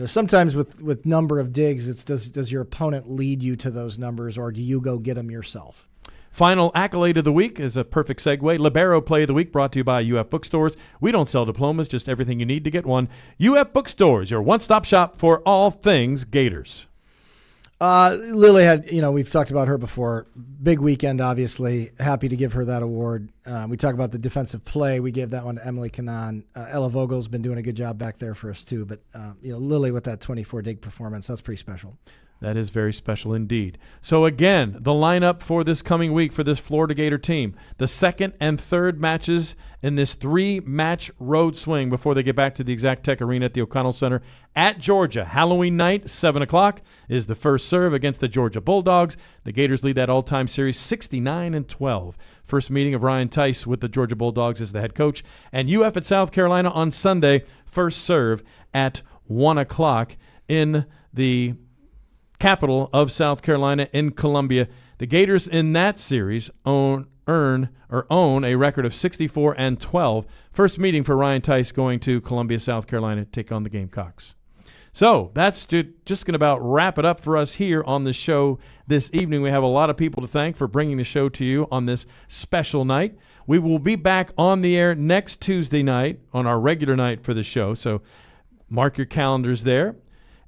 sometimes with number of digs, it's does your opponent lead you to those numbers, or do you go get them yourself? Final accolade of the week is a perfect segue. Libero Play of the Week brought to you by UF Bookstores. We don't sell diplomas, just everything you need to get one. UF Bookstores, your one-stop shop for all things Gators. Lily had, we've talked about her before. Big weekend, obviously. Happy to give her that award. We talk about the defensive play. We gave that one to Emily Kanan. Ella Vogel's been doing a good job back there for us too. But Lily with that 24 dig performance, that's pretty special. That is very special indeed. So again, the lineup for this coming week for this Florida Gator team. The second and third matches in this 3-match road swing before they get back to the Exact Tech Arena at the O'Connell Center at Georgia. Halloween night, 7 o'clock, is the first serve against the Georgia Bulldogs. The Gators lead that all-time series 69-12. First meeting of Ryan Theis with the Georgia Bulldogs as the head coach. And UF at South Carolina on Sunday, first serve at 1 o'clock in the capital of South Carolina in Columbia. The Gators in that series own a record of 64-12. First meeting for Ryan Theis going to Columbia, South Carolina to take on the Gamecocks. So that's just going to about wrap it up for us here on the show this evening. We have a lot of people to thank for bringing the show to you on this special night. We will be back on the air next Tuesday night on our regular night for the show, so mark your calendars there.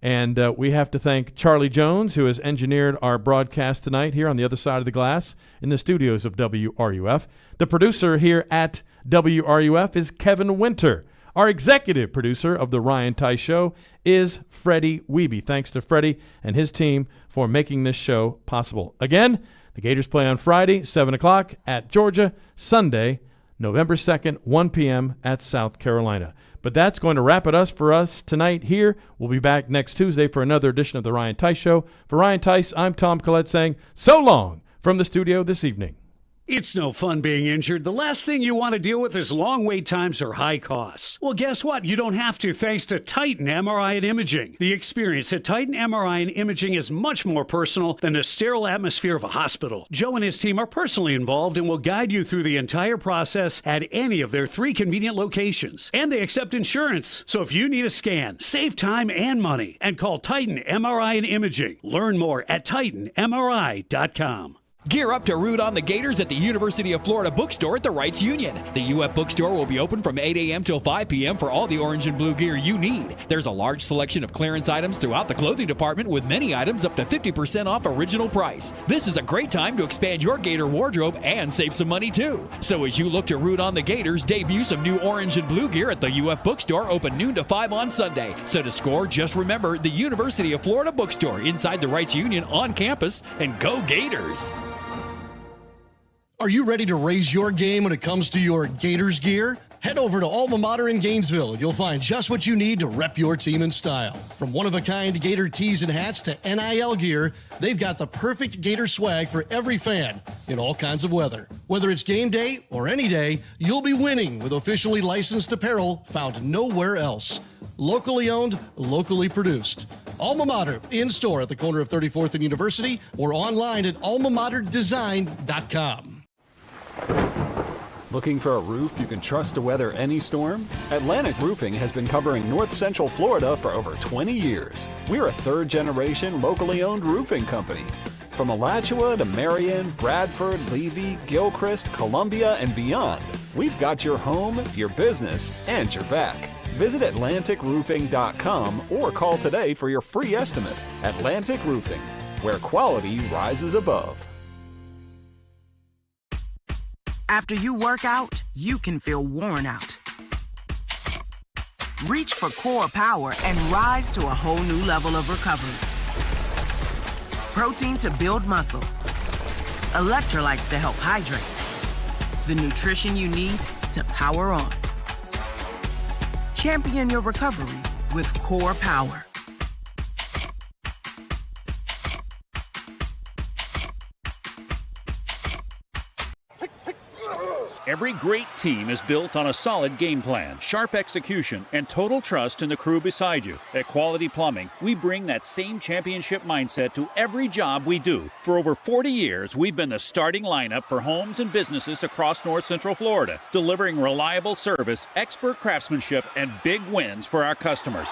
And we have to thank Charlie Jones, who has engineered our broadcast tonight here on the other side of the glass in the studios of WRUF. The producer here at WRUF is Kevin Winter. Our executive producer of the Ryan Theis Show is Freddie Wiebe. Thanks to Freddie and his team for making this show possible. Again, the Gators play on Friday, 7 o'clock at Georgia. Sunday, November 2nd, 1 p.m. at South Carolina. But that's going to wrap it up for us tonight here. We'll be back next Tuesday for another edition of the Ryan Theis Show. For Ryan Theis, I'm Tom Collette saying so long from the studio this evening. It's no fun being injured. The last thing you want to deal with is long wait times or high costs. Well, guess what? You don't have to thanks to Titan MRI and Imaging. The experience at Titan MRI and Imaging is much more personal than the sterile atmosphere of a hospital. Joe and his team are personally involved and will guide you through the entire process at any of their 3 convenient locations. And they accept insurance. So if you need a scan, save time and money and call Titan MRI and Imaging. Learn more at TitanMRI.com. Gear up to root on the Gators at the University of Florida Bookstore at the Rights Union. The UF Bookstore will be open from 8 a.m. till 5 p.m. for all the orange and blue gear you need. There's a large selection of clearance items throughout the clothing department with many items up to 50% off original price. This is a great time to expand your Gator wardrobe and save some money too. So as you look to root on the Gators, debut some new orange and blue gear at the UF Bookstore, open noon to 5 on Sunday. So to score, just remember the University of Florida Bookstore inside the Rights Union on campus, and go Gators! Are you ready to raise your game when it comes to your Gators gear? Head over to Alma Mater in Gainesville and you'll find just what you need to rep your team in style. From one-of-a-kind Gator tees and hats to NIL gear, they've got the perfect Gator swag for every fan in all kinds of weather. Whether it's game day or any day, you'll be winning with officially licensed apparel found nowhere else. Locally owned, locally produced. Alma Mater, in-store at the corner of 34th and University or online at almamaterdesign.com. Looking for a roof you can trust to weather any storm? Atlantic Roofing has been covering North Central Florida for over 20 years. We're a third-generation, locally owned roofing company. From Alachua to Marion, Bradford, Levy, Gilchrist, Columbia, and beyond, we've got your home, your business, and your back. Visit AtlanticRoofing.com or call today for your free estimate. Atlantic Roofing, where quality rises above. After you work out, you can feel worn out. Reach for core power and rise to a whole new level of recovery. Protein to build muscle. Electrolytes to help hydrate. the nutrition you need to power on. Champion your recovery with Core Power. Every great team is built on a solid game plan, sharp execution, and total trust in the crew beside you. At Quality Plumbing, we bring that same championship mindset to every job we do. For over 40 years, we've been the starting lineup for homes and businesses across North Central Florida, delivering reliable service, expert craftsmanship, and big wins for our customers.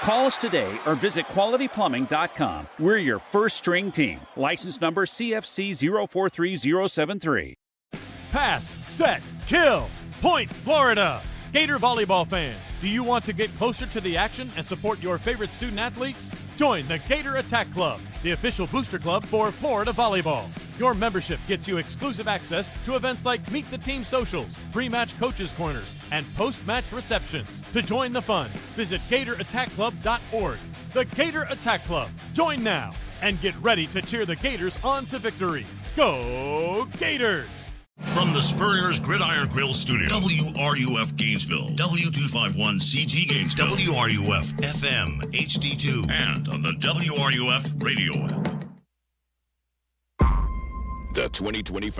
Call us today or visit qualityplumbing.com. We're your first string team. License number CFC 043073. Pass, set, kill. Point, Florida. Gator Volleyball fans, do you want to get closer to the action and support your favorite student athletes? Join the Gator Attack Club, the official booster club for Florida Volleyball. Your membership gets you exclusive access to events like Meet the Team socials, pre-match coaches' corners, and post-match receptions. To join the fun, visit GatorAttackClub.org. The Gator Attack Club. Join now and get ready to cheer the Gators on to victory. Go Gators! From the Spurrier's Gridiron Grill Studio, WRUF Gainesville, W251CG Gainesville, WRUF FM HD2, and on the WRUF radio app. The 2025